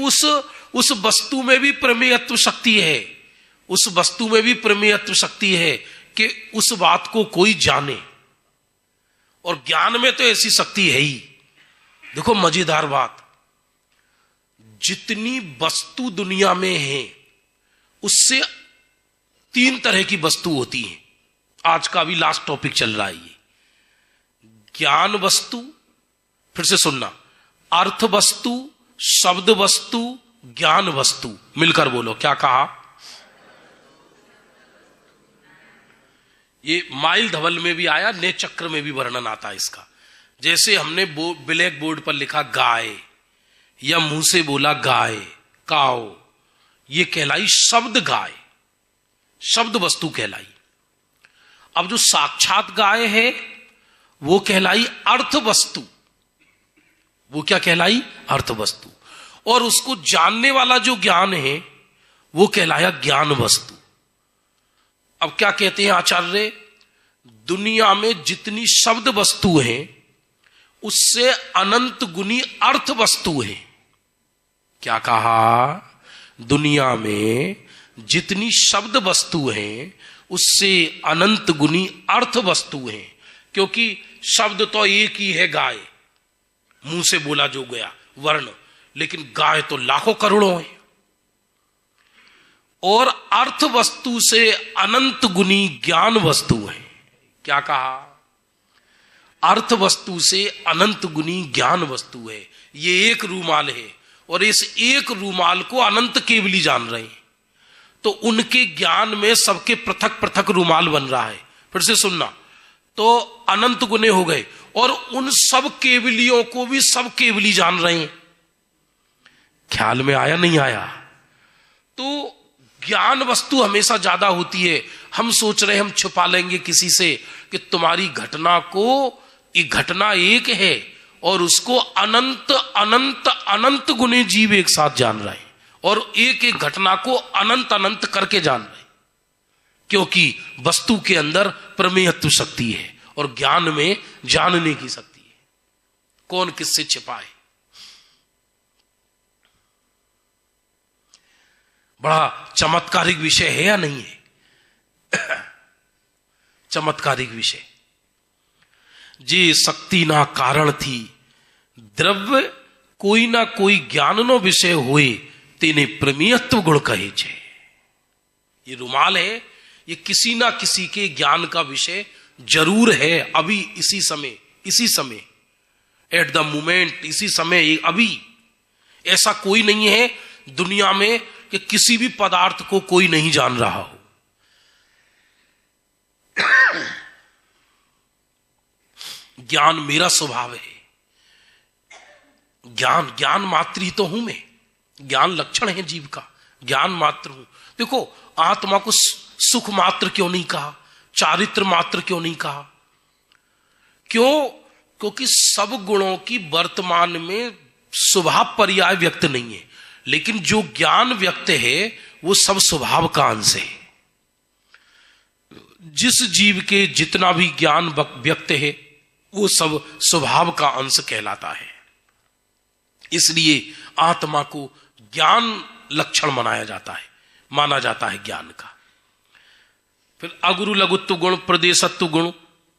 उस वस्तु में भी प्रमेयत्व शक्ति है। उस वस्तु में भी प्रमेयत्व शक्ति है कि उस बात को कोई जाने। और ज्ञान में तो ऐसी शक्ति है ही। देखो मजेदार बात, जितनी वस्तु दुनिया में है उससे 3 तरह की वस्तु होती है। आज का भी लास्ट टॉपिक चल रहा है ये, ज्ञान वस्तु। फिर से सुनना, अर्थ वस्तु, शब्द वस्तु, ज्ञान वस्तु। मिलकर बोलो, क्या कहा? ये माइल धवल में भी आया, ने चक्र में भी वर्णन आता है इसका। जैसे हमने ब्लैक बोर्ड पर लिखा गाय, या मुंह से बोला गाय, काओ, ये कहलाई शब्द गाय, शब्द वस्तु कहलाई। अब जो साक्षात गाय है वो कहलाई अर्थ वस्तु। वो क्या कहलाई? अर्थ वस्तु। और उसको जानने वाला जो ज्ञान है वो कहलाया ज्ञान वस्तु। अब क्या कहते हैं आचार्य? दुनिया में जितनी शब्द वस्तु है उससे अनंत गुनी अर्थ वस्तु है। क्या कहा? दुनिया में जितनी शब्द वस्तु है उससे अनंत गुनी अर्थ वस्तु है। क्योंकि शब्द तो एक ही है गाय, मुंह से बोला जो गया वर्ण, लेकिन गाय तो लाखों करोड़ों है। और अर्थ वस्तु से अनंत गुनी ज्ञान वस्तु है। क्या कहा? अर्थ वस्तु से अनंत गुनी ज्ञान वस्तु है। ये एक रूमाल है और इस एक रूमाल को अनंत केवली जान रहे हैं, तो उनके ज्ञान में सबके पृथक पृथक रूमाल बन रहा है। फिर से सुनना, तो अनंत गुने हो गए और उन सब केवलियों को भी सब केवली जान रहे हैं। ख्याल में आया नहीं आया? तो ज्ञान वस्तु हमेशा ज्यादा होती है। हम सोच रहे हैं हम छुपा लेंगे किसी से कि तुम्हारी घटना को, ये घटना एक है और उसको अनंत अनंत अनंत गुने जीव एक साथ जान रहे हैं और एक एक घटना को अनंत अनंत करके जान रहे हैं, क्योंकि वस्तु के अंदर प्रमेयत्व शक्ति है और ज्ञान में जानने की शक्ति है। कौन किससे छिपाए? बड़ा चमत्कारिक विषय है या नहीं है? चमत्कारिक विषय। जे शक्ति ना कारण थी, द्रव्य कोई ना कोई ज्ञाननो विषय हुए, तेने प्रमेयत्व गुण कहे छे। ये रुमाल है, ये किसी ना किसी के ज्ञान का विषय जरूर है। अभी इसी समय एट द मोमेंट, इसी समय, अभी ऐसा कोई नहीं है दुनिया में कि किसी भी पदार्थ को कोई नहीं जान रहा हो। ज्ञान मेरा स्वभाव है। ज्ञान मात्र ही तो हूं मैं। ज्ञान लक्षण है जीव का, ज्ञान मात्र हूं। देखो, आत्मा को सुख मात्र क्यों नहीं कहा, चारित्र मात्र क्यों नहीं कहा? क्यों? क्योंकि सब गुणों की वर्तमान में स्वभाव पर्याय व्यक्त नहीं है, लेकिन जो ज्ञान व्यक्त है वो सब स्वभाव का अंश है। जिस जीव के जितना भी ज्ञान व्यक्त है वो सब स्वभाव का अंश कहलाता है। इसलिए आत्मा को ज्ञान लक्षण माना जाता है ज्ञान का। फिर अगुरु लघुत्व गुण, प्रदेशत्व गुण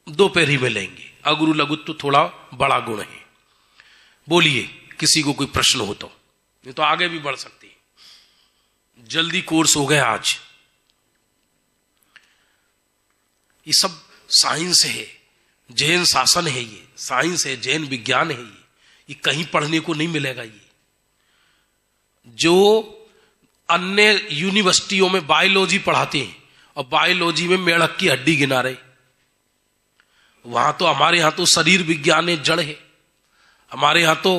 दो पैरी में लेंगे। अगुरु लघुत्व थोड़ा बड़ा गुण है। बोलिए, किसी को कोई प्रश्न हो तो, नहीं तो आगे भी बढ़ सकती है। जल्दी कोर्स हो गया आज। ये सब साइंस है, जैन शासन है, ये साइंस है, जैन विज्ञान है। ये कहीं पढ़ने को नहीं मिलेगा। ये जो अन्य यूनिवर्सिटियों में बायोलॉजी पढ़ाते हैं और बायोलॉजी में मेढक की हड्डी गिना रहे, वहां तो हमारे यहां तो शरीर विज्ञान है, जड़ है। हमारे यहां तो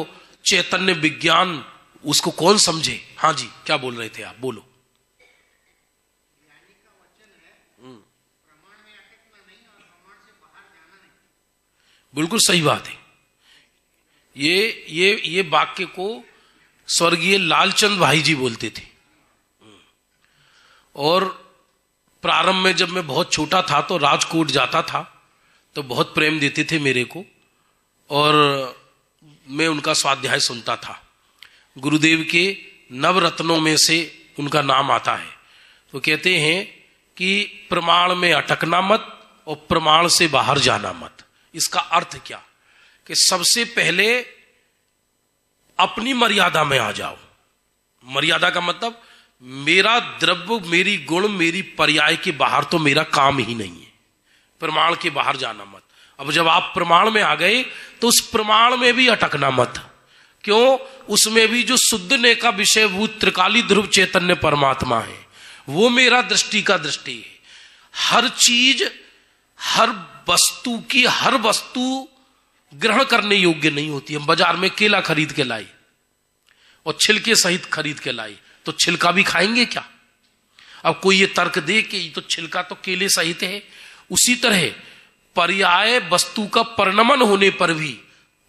चैतन्य विज्ञान, उसको कौन समझे? हाँ जी, क्या बोल रहे थे आप? बोलो। बिल्कुल सही बात है। ये वाक्य को स्वर्गीय लालचंद भाई जी बोलते थे। और प्रारंभ में जब मैं बहुत छोटा था तो राजकोट जाता था तो बहुत प्रेम देते थे मेरे को और मैं उनका स्वाध्याय सुनता था। गुरुदेव के नवरत्नों में से उनका नाम आता है। तो कहते हैं कि प्रमाण में अटकना मत और प्रमाण से बाहर जाना मत। इसका अर्थ क्या? कि सबसे पहले अपनी मर्यादा में आ जाओ। मर्यादा का मतलब मेरा द्रव्य, मेरी गुण, मेरी पर्याय के बाहर तो मेरा काम ही नहीं है। प्रमाण के बाहर जाना मत। अब जब आप प्रमाण में आ गए तो उस प्रमाण में भी अटकना मत। क्यों? उसमें भी जो शुद्धने का विषयभूत त्रिकाली ध्रुव चैतन्य परमात्मा है, वो मेरा दृष्टि का दृष्टि है। हर चीज, हर वस्तु की हर वस्तु ग्रहण करने योग्य नहीं होती। हम बाजार में केला खरीद के लाई और छिलके सहित खरीद के लाई तो छिलका भी खाएंगे क्या? अब कोई ये तर्क दे कि तो छिलका तो केले सहित है। उसी तरह पर्याय वस्तु का परिणमन होने पर भी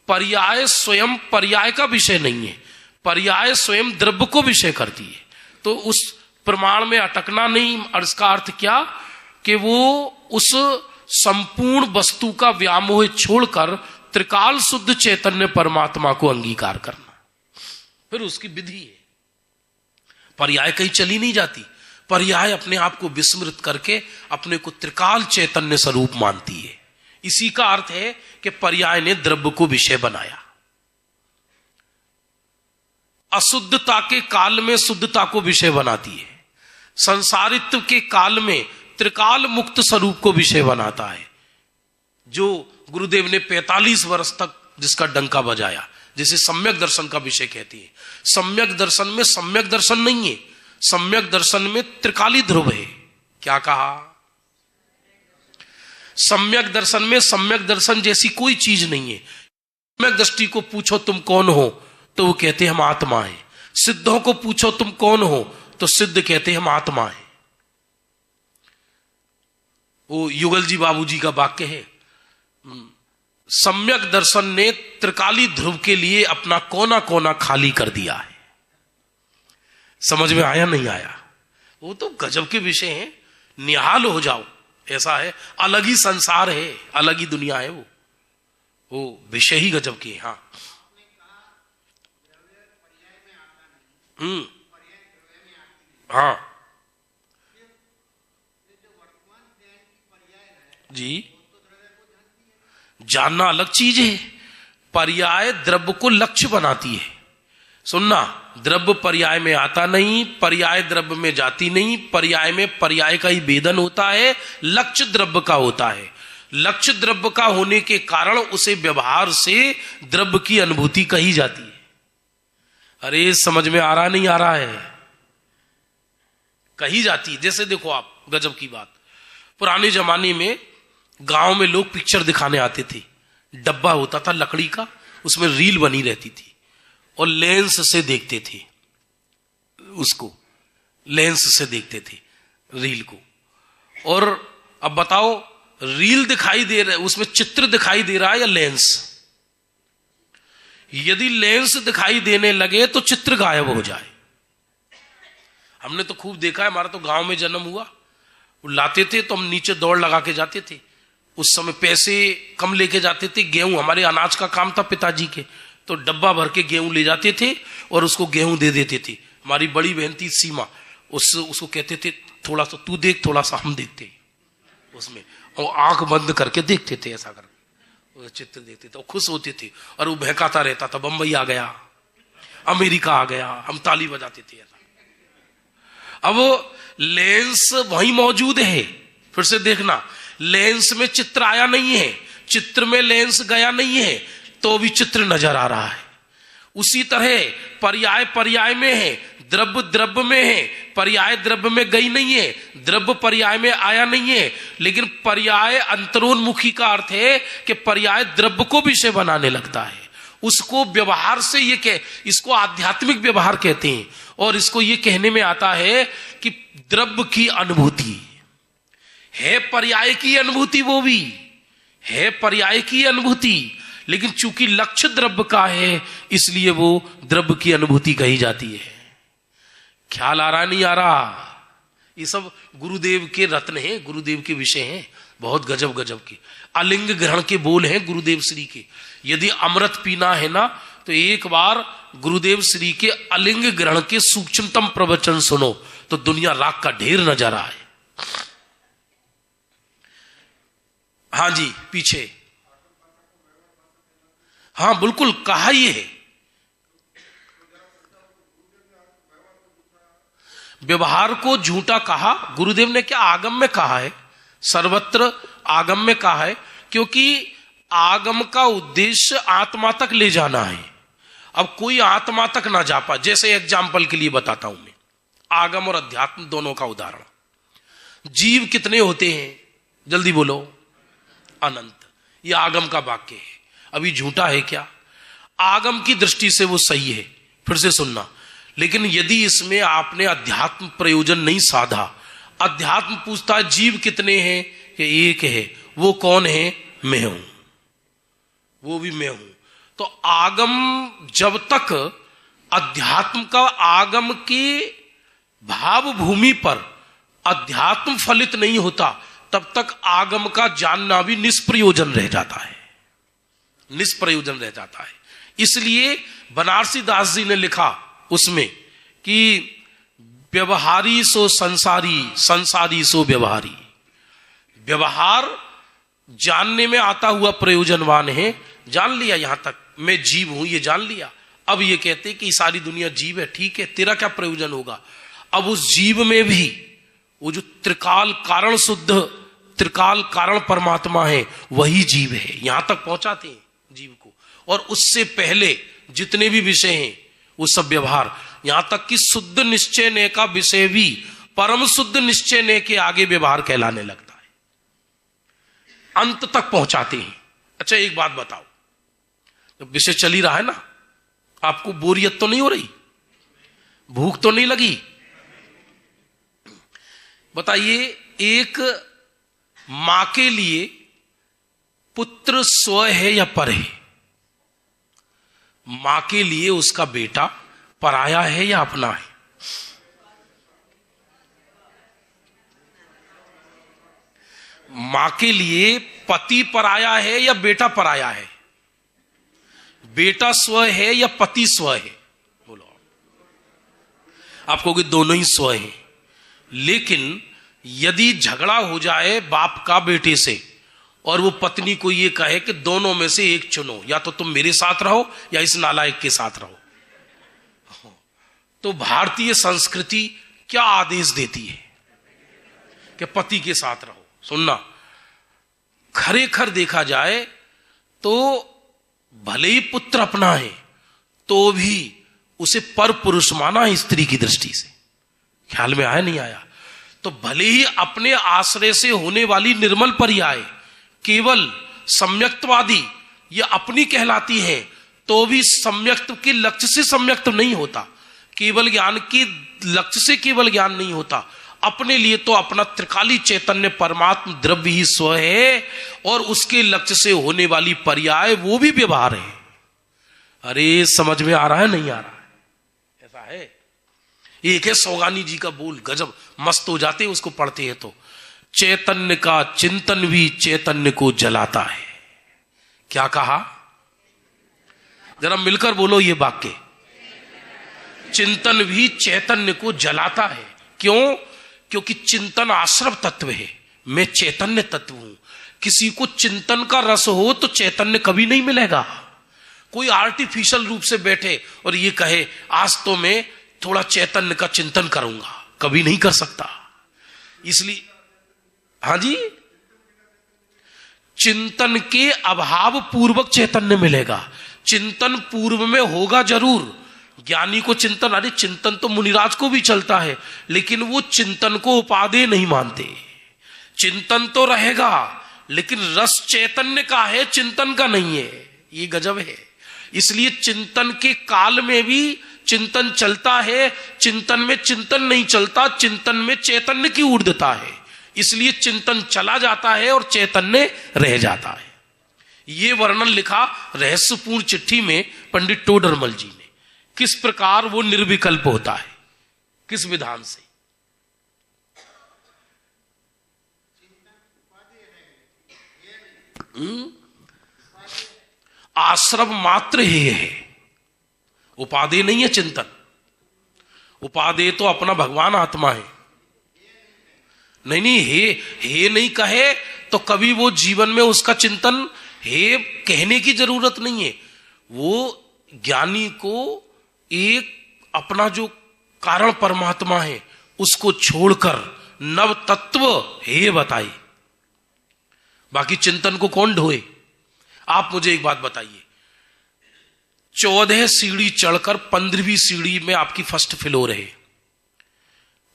पर्याय स्वयं पर्याय का विषय नहीं है, पर्याय स्वयं द्रव्य को विषय करती है। तो उस प्रमाण में अटकना नहीं। और इसका अर्थ क्या? कि वो उस संपूर्ण वस्तु का व्यामोह छोड़कर त्रिकाल शुद्ध चैतन्य परमात्मा को अंगीकार करना। फिर उसकी विधि है। पर्याय कहीं चली नहीं जाती। पर्याय अपने आप को विस्मृत करके अपने को त्रिकाल चैतन्य स्वरूप मानती है। इसी का अर्थ है कि पर्याय ने द्रव्य को विषय बनाया। अशुद्धता के काल में शुद्धता को विषय बनाती है। संसारित्व के काल में त्रिकाल मुक्त स्वरूप को विषय बनाता है, जो गुरुदेव ने 45 वर्ष तक जिसका डंका बजाया, जिसे सम्यक दर्शन का विषय कहती है। सम्यक दर्शन में सम्यक दर्शन नहीं है, सम्यक दर्शन में त्रिकाली ध्रुव है। क्या कहा? सम्यक दर्शन में सम्यक दर्शन जैसी कोई चीज नहीं है। सम्यक दृष्टि को पूछो तुम कौन हो, तो वो कहते हम आत्मा है। सिद्धों को पूछो तुम कौन हो, तो सिद्ध कहते हम आत्मा है। वो युगल जी बाबू जी का वाक्य है, सम्यक दर्शन ने त्रिकाली ध्रुव के लिए अपना कोना कोना खाली कर दिया है। समझ में आया नहीं आया? वो तो गजब के विषय हैं, निहाल हो जाओ ऐसा है। अलग ही संसार है, अलग ही दुनिया है, वो विषय ही गजब के। हाँ हाँ जी, जानना अलग चीज है। पर्याय द्रव्य को लक्ष्य बनाती है। सुनना, द्रव्य पर्याय में आता नहीं, पर्याय द्रव्य में जाती नहीं। पर्याय में पर्याय का ही भेदन होता है, लक्ष्य द्रव्य का होता है। लक्ष्य द्रव्य का होने के कारण उसे व्यवहार से द्रव्य की अनुभूति कही जाती है। अरे समझ में आ रहा नहीं आ रहा है? कही जाती है। जैसे देखो आप, गजब की बात, पुराने जमाने में गांव में लोग पिक्चर दिखाने आते थे। डब्बा होता था लकड़ी का, उसमें रील बनी रहती थी और लेंस से देखते थे उसको, लेंस से देखते थे रील को। और अब बताओ, रील दिखाई दे रहा है, उसमें चित्र दिखाई दे रहा है या लेंस? यदि लेंस दिखाई देने लगे तो चित्र गायब हो जाए। हमने तो खूब देखा है, हमारा तो गांव में जन्म हुआ। वो लाते थे तो हम नीचे दौड़ लगा के जाते थे। उस समय पैसे कम लेके जाते थे। गेहूं, हमारे अनाज का काम था पिताजी के, तो डब्बा भर के गेहूं ले जाते थे और उसको गेहूं दे देते थे। हमारी बड़ी बहन थी सीमा, उसको कहते थे थोड़ा सा तू देख, थोड़ा सा हम देखते उसमें, और आंख बंद करके देखते थे, ऐसा करके चित्र देखते थे। खुश होते थे और वो बहकाता रहता था, बंबई आ गया, अमेरिका आ गया, हम ताली बजाते थे ऐसा। अब लेंस वहीं मौजूद है। फिर से देखना, लेंस में चित्र आया नहीं है, चित्र में लेंस गया नहीं है, तो भी चित्र नजर आ रहा है। उसी तरह पर्याय पर्याय में है, द्रव्य द्रव्य में है, पर्याय द्रव्य में गई नहीं है, द्रव्य पर्याय में आया नहीं है। लेकिन पर्याय अंतरोन्मुखी का अर्थ है कि पर्याय द्रव्य को विषय बनाने लगता है। उसको व्यवहार से ये कह, इसको आध्यात्मिक व्यवहार कहते हैं। और इसको ये कहने में आता है कि द्रव्य की अनुभूति है, पर्याय की अनुभूति, वो भी है पर्याय की अनुभूति, लेकिन चूंकि लक्ष्य द्रव्य का है इसलिए वो द्रव्य की अनुभूति कही जाती है। ख्याल आ रहा नहीं आ रहा? ये सब गुरुदेव के रत्न हैं, गुरुदेव के विषय हैं, बहुत गजब गजब के। अलिंग ग्रहण के बोल हैं गुरुदेव श्री के। यदि अमृत पीना है ना, तो एक बार गुरुदेव श्री के अलिंग ग्रहण के सूक्ष्मतम प्रवचन सुनो तो दुनिया राख का ढेर नजर आए। हाँ जी, पीछे, हाँ बिल्कुल कहा ही है। व्यवहार को झूठा कहा, गुरुदेव ने क्या आगम में कहा है, सर्वत्र आगम में कहा है, क्योंकि आगम का उद्देश्य आत्मा तक ले जाना है। अब कोई आत्मा तक ना जा पाए, जैसे एग्जाम्पल के लिए बताता हूं मैं, आगम और अध्यात्म दोनों का उदाहरण। जीव कितने होते हैं, जल्दी बोलो? अनंत। यह आगम का वाक्य है। अभी झूठा है क्या? आगम की दृष्टि से वो सही है। फिर से सुनना, लेकिन यदि इसमें आपने अध्यात्म प्रयोजन नहीं साधा, अध्यात्म पूछता है जीव कितने हैं, कि एक है। वो कौन है? मैं हूं, वो भी मैं हूं। तो आगम जब तक अध्यात्म का, आगम के भाव भूमि पर अध्यात्म फलित नहीं होता, तब तक आगम का जानना भी निष्प्रयोजन रह जाता है, निष्प्रयोजन रह जाता है। इसलिए बनारसी दास जी ने लिखा उसमें कि व्यवहारी सो संसारी, संसारी सो व्यवहारी। व्यवहार जानने में आता हुआ प्रयोजनवान है। जान लिया, यहां तक मैं जीव हूं ये जान लिया। अब ये कहते कि सारी दुनिया जीव है, ठीक है, तेरा क्या प्रयोजन होगा? अब उस जीव में भी वो जो त्रिकाल कारण शुद्ध त्रिकाल कारण परमात्मा है वही जीव है, यहां तक पहुंचाते हैं जीव को। और उससे पहले जितने भी विषय हैं वो सब व्यवहार, यहां तक कि शुद्ध निश्चय ने का विषय भी परम शुद्ध निश्चय ने के आगे व्यवहार कहलाने लगता है, अंत तक पहुंचाते हैं। अच्छा एक बात बताओ, जब विषय चल ही रहा है ना, आपको बोरियत तो नहीं हो रही, भूख तो नहीं लगी? बताइए, एक मां के लिए पुत्र स्व है या पर है? मां के लिए उसका बेटा पराया है या अपना है? मां के लिए पति पराया है या बेटा पराया है? बेटा स्व है या पति स्व है? बोलो। आप कहोगे दोनों ही स्व हैं, लेकिन यदि झगड़ा हो जाए बाप का बेटे से और वो पत्नी को ये कहे कि दोनों में से एक चुनो, या तो तुम मेरे साथ रहो या इस नालायक के साथ रहो, तो भारतीय संस्कृति क्या आदेश देती है कि पति के साथ रहो। सुनना, खरेखर देखा जाए तो भले ही पुत्र अपना है तो भी उसे पर पुरुष माना है स्त्री की दृष्टि से। ख्याल में आया नहीं आया? तो भले ही अपने आश्रय से होने वाली निर्मल पर्याय केवल सम्यक्तवादी ये अपनी कहलाती है, तो भी सम्यक्त के लक्ष्य से सम्यक्त नहीं होता, केवल ज्ञान के लक्ष्य से केवल ज्ञान नहीं होता। अपने लिए तो अपना त्रिकाली चैतन्य परमात्म द्रव्य ही स्व है, और उसके लक्ष्य से होने वाली पर्याय वो भी व्यवहार है। अरे समझ में आ रहा है नहीं आ रहा है? ऐसा है। एक है सौगानी जी का बोल, गजब मस्त हो जाते हैं उसको पढ़ते हैं तो, चैतन्य का चिंतन भी चैतन्य को जलाता है। क्या कहा? जरा मिलकर बोलो ये वाक्य। चिंतन भी चैतन्य को जलाता है। क्यों? क्योंकि चिंतन आश्रव तत्व है, मैं चैतन्य तत्व हूं। किसी को चिंतन का रस हो तो चैतन्य कभी नहीं मिलेगा। कोई आर्टिफिशियल रूप से बैठे और ये कहे आज तो मैं थोड़ा चैतन्य का चिंतन करूंगा, कभी नहीं कर सकता। इसलिए हाँ जी, चिंतन के अभाव पूर्वक चैतन्य मिलेगा। चिंतन पूर्व में होगा जरूर, ज्ञानी को चिंतन, अरे चिंतन तो मुनिराज को भी चलता है, लेकिन वो चिंतन को उपादेय नहीं मानते। चिंतन तो रहेगा लेकिन रस चैतन्य का है, चिंतन का नहीं है। ये गजब है। इसलिए चिंतन के काल में भी चिंतन चलता है, चिंतन में चिंतन नहीं चलता, चिंतन में चैतन्य की ऊर्ध्वता है। इसलिए चिंतन चला जाता है और चैतन्य रह जाता है। ये वर्णन लिखा रहस्यपूर्ण चिट्ठी में पंडित टोडरमल जी ने, किस प्रकार वो निर्विकल्प होता है, किस विधान से। आश्रव मात्र ही है, उपादेय नहीं है चिंतन। उपादेय तो अपना भगवान आत्मा है। नहीं, हे नहीं कहे तो कभी वो जीवन में उसका चिंतन हे कहने की जरूरत नहीं है। वो ज्ञानी को एक अपना जो कारण परमात्मा है उसको छोड़कर नव तत्व हे बताए। बाकी चिंतन को कौन ढोए? आप मुझे एक बात बताइए, 14 सीढ़ी चढ़कर 15वीं सीढ़ी में आपकी फर्स्ट फ्लोर है,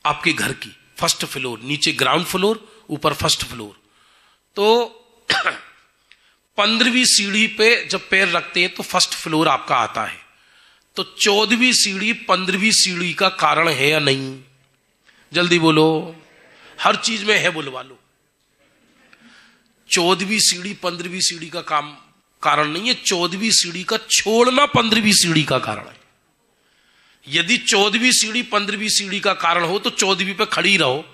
आपके घर की फर्स्ट फ्लोर, नीचे ग्राउंड फ्लोर, ऊपर फर्स्ट फ्लोर। तो 15वीं सीढ़ी पे जब पैर रखते हैं तो फर्स्ट फ्लोर आपका आता है। तो 14वीं सीढ़ी 15वीं सीढ़ी का कारण है या नहीं? जल्दी बोलो, हर चीज में है बुलवा लो। 14वीं सीढ़ी 15वीं सीढ़ी का कारण नहीं है, 14वीं सीढ़ी का छोड़ना 15वीं सीढ़ी का कारण है। यदि 14वीं सीढ़ी 15वीं सीढ़ी का कारण हो तो 14वीं पे खड़ी रहो।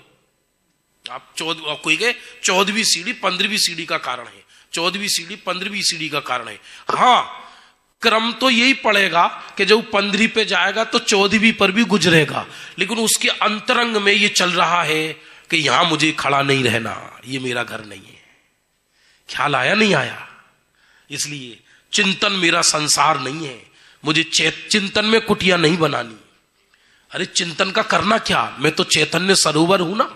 आप कोई कहे 14वीं सीढ़ी 15वीं सीढ़ी का कारण है, 14वीं सीढ़ी 15वीं सीढ़ी का कारण है। हाँ, क्रम तो यही पड़ेगा कि जब 15वीं पे जाएगा तो 14वीं पर भी गुजरेगा, लेकिन उसके अंतरंग में ये चल रहा है कि यहां मुझे खड़ा नहीं रहना, ये मेरा घर नहीं है। ख्याल आया नहीं आया? इसलिए चिंतन मेरा संसार नहीं है, मुझे चिंतन में कुटिया नहीं बनानी। अरे चिंतन का करना क्या, मैं तो चैतन्य सरोवर हूं ना।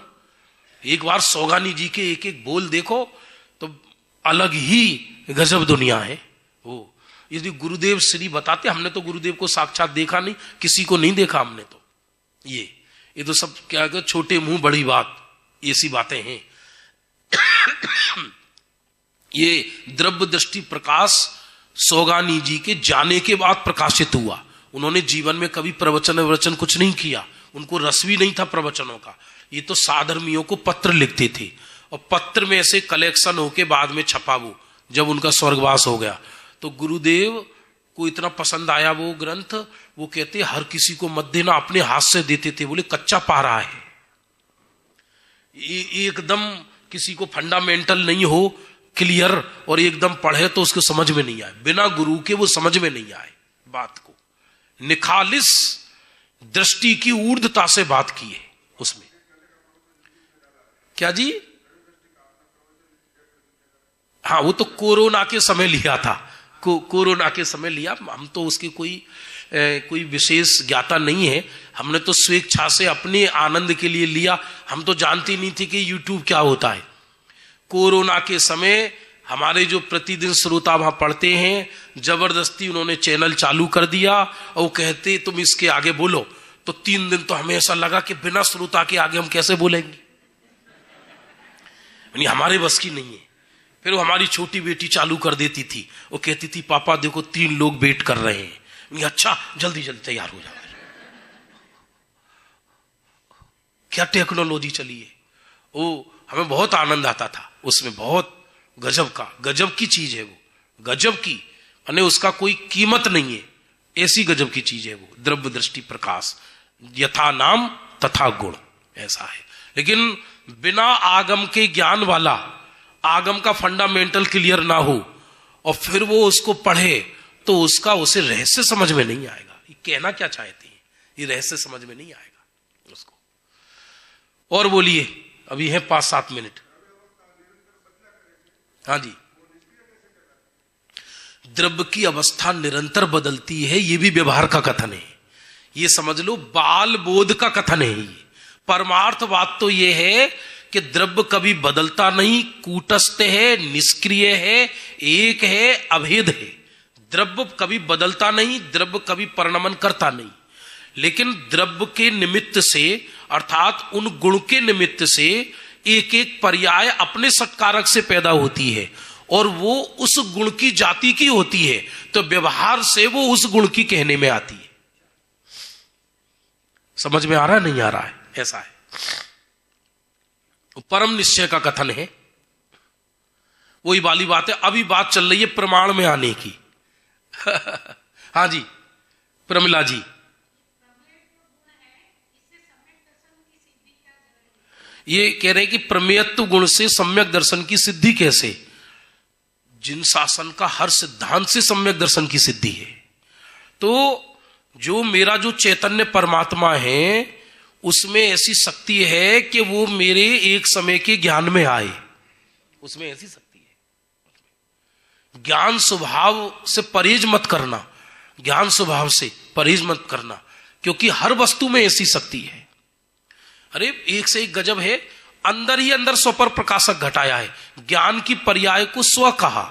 एक बार सौगानी जी के एक एक बोल देखो तो अलग ही गजब दुनिया है वो। यदि गुरुदेव श्री बताते, हमने तो गुरुदेव को साक्षात देखा नहीं, किसी को नहीं देखा हमने तो। ये तो सब क्या कहते, छोटे मुंह बड़ी बात, ऐसी बातें हैं। ये द्रव्य दृष्टि प्रकाश सौगानी जी के जाने के बाद प्रकाशित हुआ। उन्होंने जीवन में कभी प्रवचन कुछ नहीं किया, उनको रस भी नहीं था प्रवचनों का। ये तो साधर्मियों को पत्र लिखते थे और पत्र में ऐसे कलेक्शन होके बाद में छपा वो, जब उनका स्वर्गवास हो गया तो गुरुदेव को इतना पसंद आया वो ग्रंथ। वो कहते हर किसी को मत देना, अपने हाथ से देते थे। बोले कच्चा पा रहा है, एकदम किसी को फंडामेंटल नहीं हो क्लियर और एकदम पढ़े तो उसको समझ में नहीं आए, बिना गुरु के वो समझ में नहीं आए बात को। निखालिस दृष्टि की ऊर्ध्वता से बात की है उसमें। क्या जी? हाँ, वो तो कोरोना के समय लिया था, कोरोना के समय लिया। हम तो उसके कोई विशेष ज्ञाता नहीं है, हमने तो स्वेच्छा से अपने आनंद के लिए लिया। हम तो जानते नहीं थे कि यूट्यूब क्या होता है। कोरोना के समय हमारे जो प्रतिदिन श्रोता वहां पढ़ते हैं, जबरदस्ती उन्होंने चैनल चालू कर दिया और वो कहते तुम इसके आगे बोलो। तो 3 दिन तो हमें ऐसा लगा कि बिना श्रोता के आगे हम कैसे बोलेंगे, यानी हमारे बस की नहीं है। फिर वो हमारी छोटी बेटी चालू कर देती थी, वो कहती थी पापा देखो 3 लोग वेट कर रहे हैं। अच्छा जल्दी जल्दी तैयार हो जाओ। क्या टेक्नोलॉजी चली है वो, हमें बहुत आनंद आता था उसमें, बहुत गजब की चीज है वो, गजब की, यानी उसका कोई कीमत नहीं है, ऐसी गजब की चीज है वो। द्रव्य दृष्टि प्रकाश, यथा नाम तथा गुण, ऐसा है। लेकिन बिना आगम के ज्ञान वाला, आगम का फंडामेंटल क्लियर ना हो और फिर वो उसको पढ़े तो उसे रहस्य समझ में नहीं आएगा। ये कहना क्या चाहते हैं, ये रहस्य समझ में नहीं आएगा उसको। और बोलिए, अभी है 5-7 मिनट। हाँ जी, द्रव्य की अवस्था निरंतर बदलती है, ये भी व्यवहार का कथन है। ये समझ लो बाल बोध का कथन है। ये परमार्थ बात तो ये है कि द्रव्य कभी बदलता नहीं, कूटस्थ है, निष्क्रिय है, एक है, अभेद है। द्रव्य कभी बदलता नहीं, द्रव्य कभी परिणमन करता नहीं। लेकिन द्रव्य के निमित्त से, अर्थात उन गुण के निमित्त से एक एक पर्याय अपने सत्कारक से पैदा होती है और वो उस गुण की जाति की होती है, तो व्यवहार से वो उस गुण की कहने में आती है। समझ में आ रहा है नहीं आ रहा है? ऐसा है। परम निश्चय का कथन है, वही वाली बात है। अभी बात चल रही है प्रमाण में आने की। हाँ जी प्रमिला जी, ये कह रहे हैं कि प्रमेयत्व गुण से सम्यक दर्शन की सिद्धि कैसे? जिन शासन का हर सिद्धांत से सम्यक दर्शन की सिद्धि है। तो जो मेरा जो चैतन्य परमात्मा है उसमें ऐसी शक्ति है कि वो मेरे एक समय के ज्ञान में आए, उसमें ऐसी शक्ति है। ज्ञान स्वभाव से परहेज मत करना, ज्ञान स्वभाव से परहेज मत करना, क्योंकि हर वस्तु में ऐसी शक्ति है। अरे एक से एक गजब है, अंदर ही अंदर स्वपर प्रकाशक घटाया है। ज्ञान की पर्याय को स्व कहा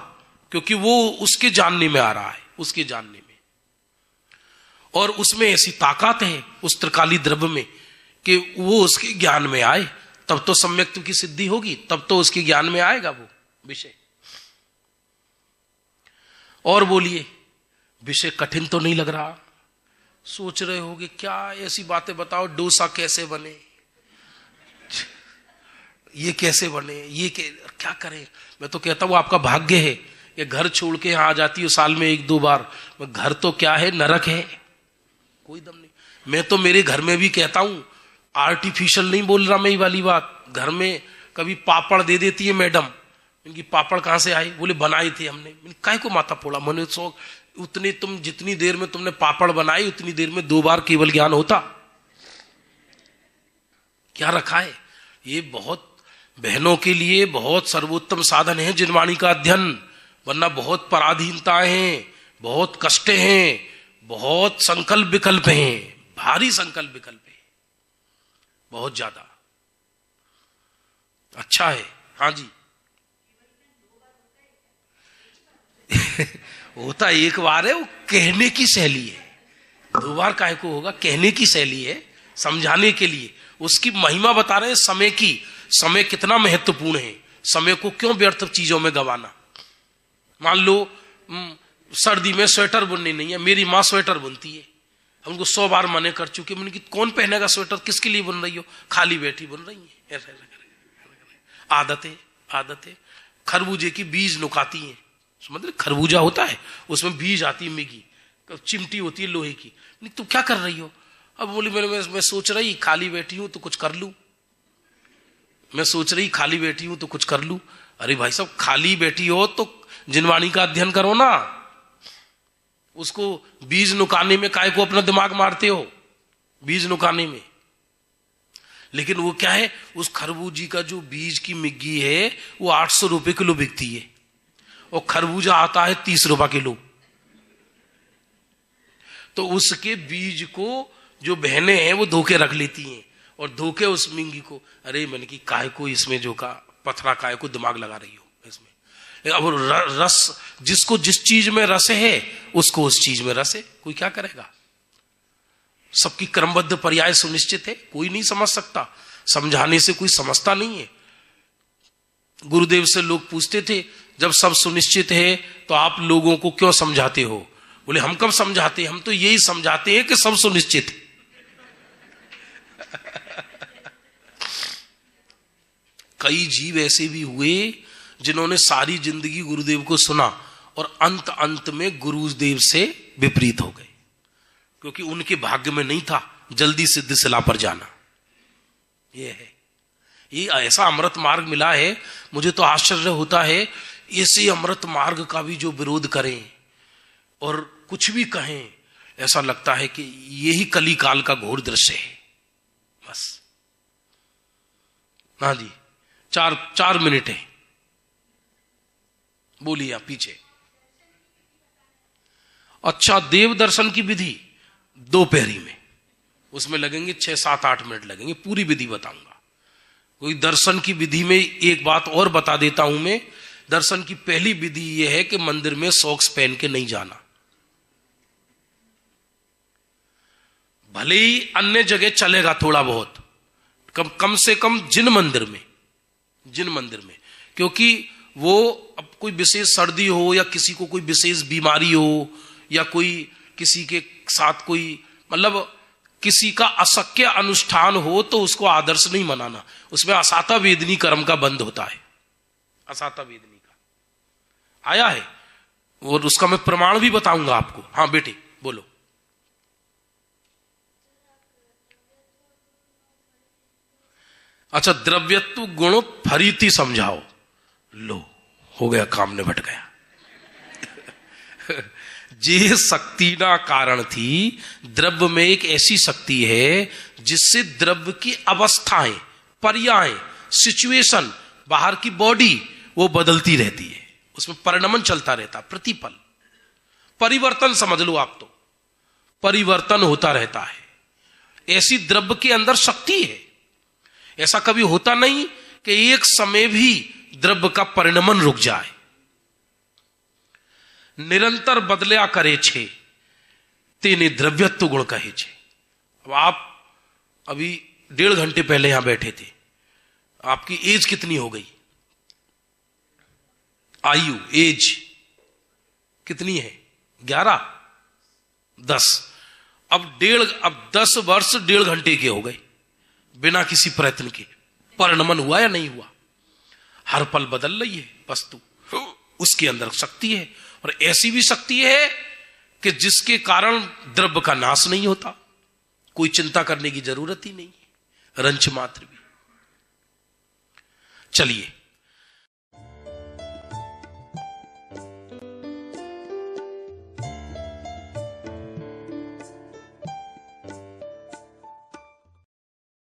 क्योंकि वो उसके जानने में आ रहा है, उसके जानने में, और उसमें ऐसी ताकत है उस त्रिकाली द्रव्य में कि वो उसके ज्ञान में आए, तब तो सम्यक्त्व की सिद्धि होगी, तब तो उसके ज्ञान में आएगा वो विषय। और बोलिए, विषय कठिन तो नहीं लग रहा? सोच रहे होगे क्या ऐसी बातें बताओ, डोसा कैसे बने, ये कैसे बने, ये क्या करें? मैं तो कहता हूं आपका भाग्य है कि घर छोड़ के यहां आ जाती हो साल में 1-2 बार। घर तो क्या है, नरक है, कोई दम नहीं। मैं तो मेरे घर में भी कहता हूं, आर्टिफिशियल नहीं बोल रहा मैं ये वाली बात। घर में कभी पापड़ दे देती है मैडम, इनकी पापड़ कहां से आई? बोले बनाए थे हमने। काहे को माथा फोड़ा? मैंने सो उतनी तुम जितनी देर में तुमने पापड़ बनाई उतनी देर में 2 बार केवल ज्ञान होता। क्या रखा है? ये बहुत बहनों के लिए बहुत सर्वोत्तम साधन है जिनवाणी का अध्ययन, वरना बहुत पराधीनताएं हैं, बहुत कष्ट हैं, बहुत संकल्प विकल्प हैं, भारी संकल्प विकल्प है, बहुत ज्यादा। अच्छा है। हाँ जी। होता एक बार है, वो कहने की शैली है। 2 बार काहे को होगा? कहने की शैली है, समझाने के लिए। उसकी महिमा बता रहे हैं समय की। समय कितना महत्वपूर्ण है, समय को क्यों व्यर्थ चीजों में गंवाना। मान लो सर्दी में स्वेटर बुननी नहीं है, मेरी माँ स्वेटर बुनती है, हमको 100 बार मने कर चुके। मैंने कि कौन पहनेगा स्वेटर, किसके लिए बुन रही हो? खाली बैठी बुन रही है। आदतें। खरबूजे की बीज नुकाती हैं, मतलब खरबूजा होता है, उसमें बीज आती है मिगी, चिमटी होती है लोहे की। नहीं तुम क्या कर रही हो? अब बोली मैं सोच रही खाली बैठी हूं तो कुछ कर लूं, मैं सोच रही खाली बैठी हूं तो कुछ कर लूं। अरे भाई साहब, खाली बैठी हो तो जिनवाणी का अध्ययन करो ना। उसको बीज नुकाने में काहे को अपना दिमाग मारते हो, बीज नुकाने में। लेकिन वो क्या है, उस खरबूजी का जो बीज की मिग्गी है वो 800 रुपए किलो बिकती है, और खरबूजा आता है 30 रुपए किलो। तो उसके बीज को जो बहनें हैं वो धोके रख लेती हैं, और धोके उस मिंगी को। अरे मैंने कि काहे को इसमें जो का पथरा, काहे को दिमाग लगा रही हो इसमें। अब रस, जिसको जिस चीज में रस है उसको उस चीज में रस है, कोई क्या करेगा। सबकी क्रमबद्ध पर्याय सुनिश्चित है, कोई नहीं समझ सकता। समझाने से कोई समझता नहीं है। गुरुदेव से लोग पूछते थे, जब सब सुनिश्चित है तो आप लोगों को क्यों समझाते हो? बोले हम कब समझाते हैं, हम तो यही समझाते हैं कि सब सुनिश्चित है। कई जीव ऐसे भी हुए जिन्होंने सारी जिंदगी गुरुदेव को सुना और अंत में गुरुदेव से विपरीत हो गए, क्योंकि उनके भाग्य में नहीं था जल्दी सिद्ध शिला पर जाना। ये है, ये ऐसा अमृत मार्ग मिला है। मुझे तो आश्चर्य होता है, ऐसे अमृत मार्ग का भी जो विरोध करें और कुछ भी कहें, ऐसा लगता है कि यही कली काल का घोर दृश्य है बस। हाँ जी, 4 मिनट है, बोलिए आप पीछे। अच्छा, देव दर्शन की विधि 2 पहरी में, उसमें लगेंगे 6, 7, 8 मिनट लगेंगे, पूरी विधि बताऊंगा। कोई दर्शन की विधि में एक बात और बता देता हूं मैं। दर्शन की पहली विधि यह है कि मंदिर में सॉक्स पहन के नहीं जाना। भले ही अन्य जगह चलेगा थोड़ा बहुत, कम से कम जिन मंदिर में, क्योंकि वो अब कोई विशेष सर्दी हो या किसी को कोई विशेष बीमारी हो या कोई किसी के साथ कोई मतलब किसी का अशक्य अनुष्ठान हो तो उसको आदर्श नहीं मनाना। उसमें असाता वेदनी कर्म का बंद होता है, असाता वेदनी का आया है, और उसका मैं प्रमाण भी बताऊंगा आपको। हाँ बेटे बोलो। अच्छा, द्रव्यत्व गुण फरीती समझाओ। लो, हो गया, काम निबट गया। जे शक्ति ना कारण थी, द्रव्य में एक ऐसी शक्ति है जिससे द्रव्य की अवस्थाएं, पर्याय, सिचुएशन, बाहर की बॉडी वो बदलती रहती है, उसमें परिणमन चलता रहता, प्रतिपल परिवर्तन समझ लो आप, तो परिवर्तन होता रहता है। ऐसी द्रव्य के अंदर शक्ति है। ऐसा कभी होता नहीं कि एक समय भी द्रव्य का परिणमन रुक जाए। निरंतर बदल्या करे छे, तेने द्रव्यत्व गुण कहे छे। अब आप अभी 1.5 घंटे पहले यहां बैठे थे, आपकी एज कितनी हो गई? आयु, एज कितनी है? 11, 10। अब 10 वर्ष 1.5 घंटे के हो गए, बिना किसी प्रयत्न के। परिणमन हुआ या नहीं हुआ? हर पल बदल रही है वस्तु, उसके अंदर शक्ति है। और ऐसी भी शक्ति है कि जिसके कारण द्रव्य का नाश नहीं होता, कोई चिंता करने की जरूरत ही नहीं है, रंच मात्र भी। चलिए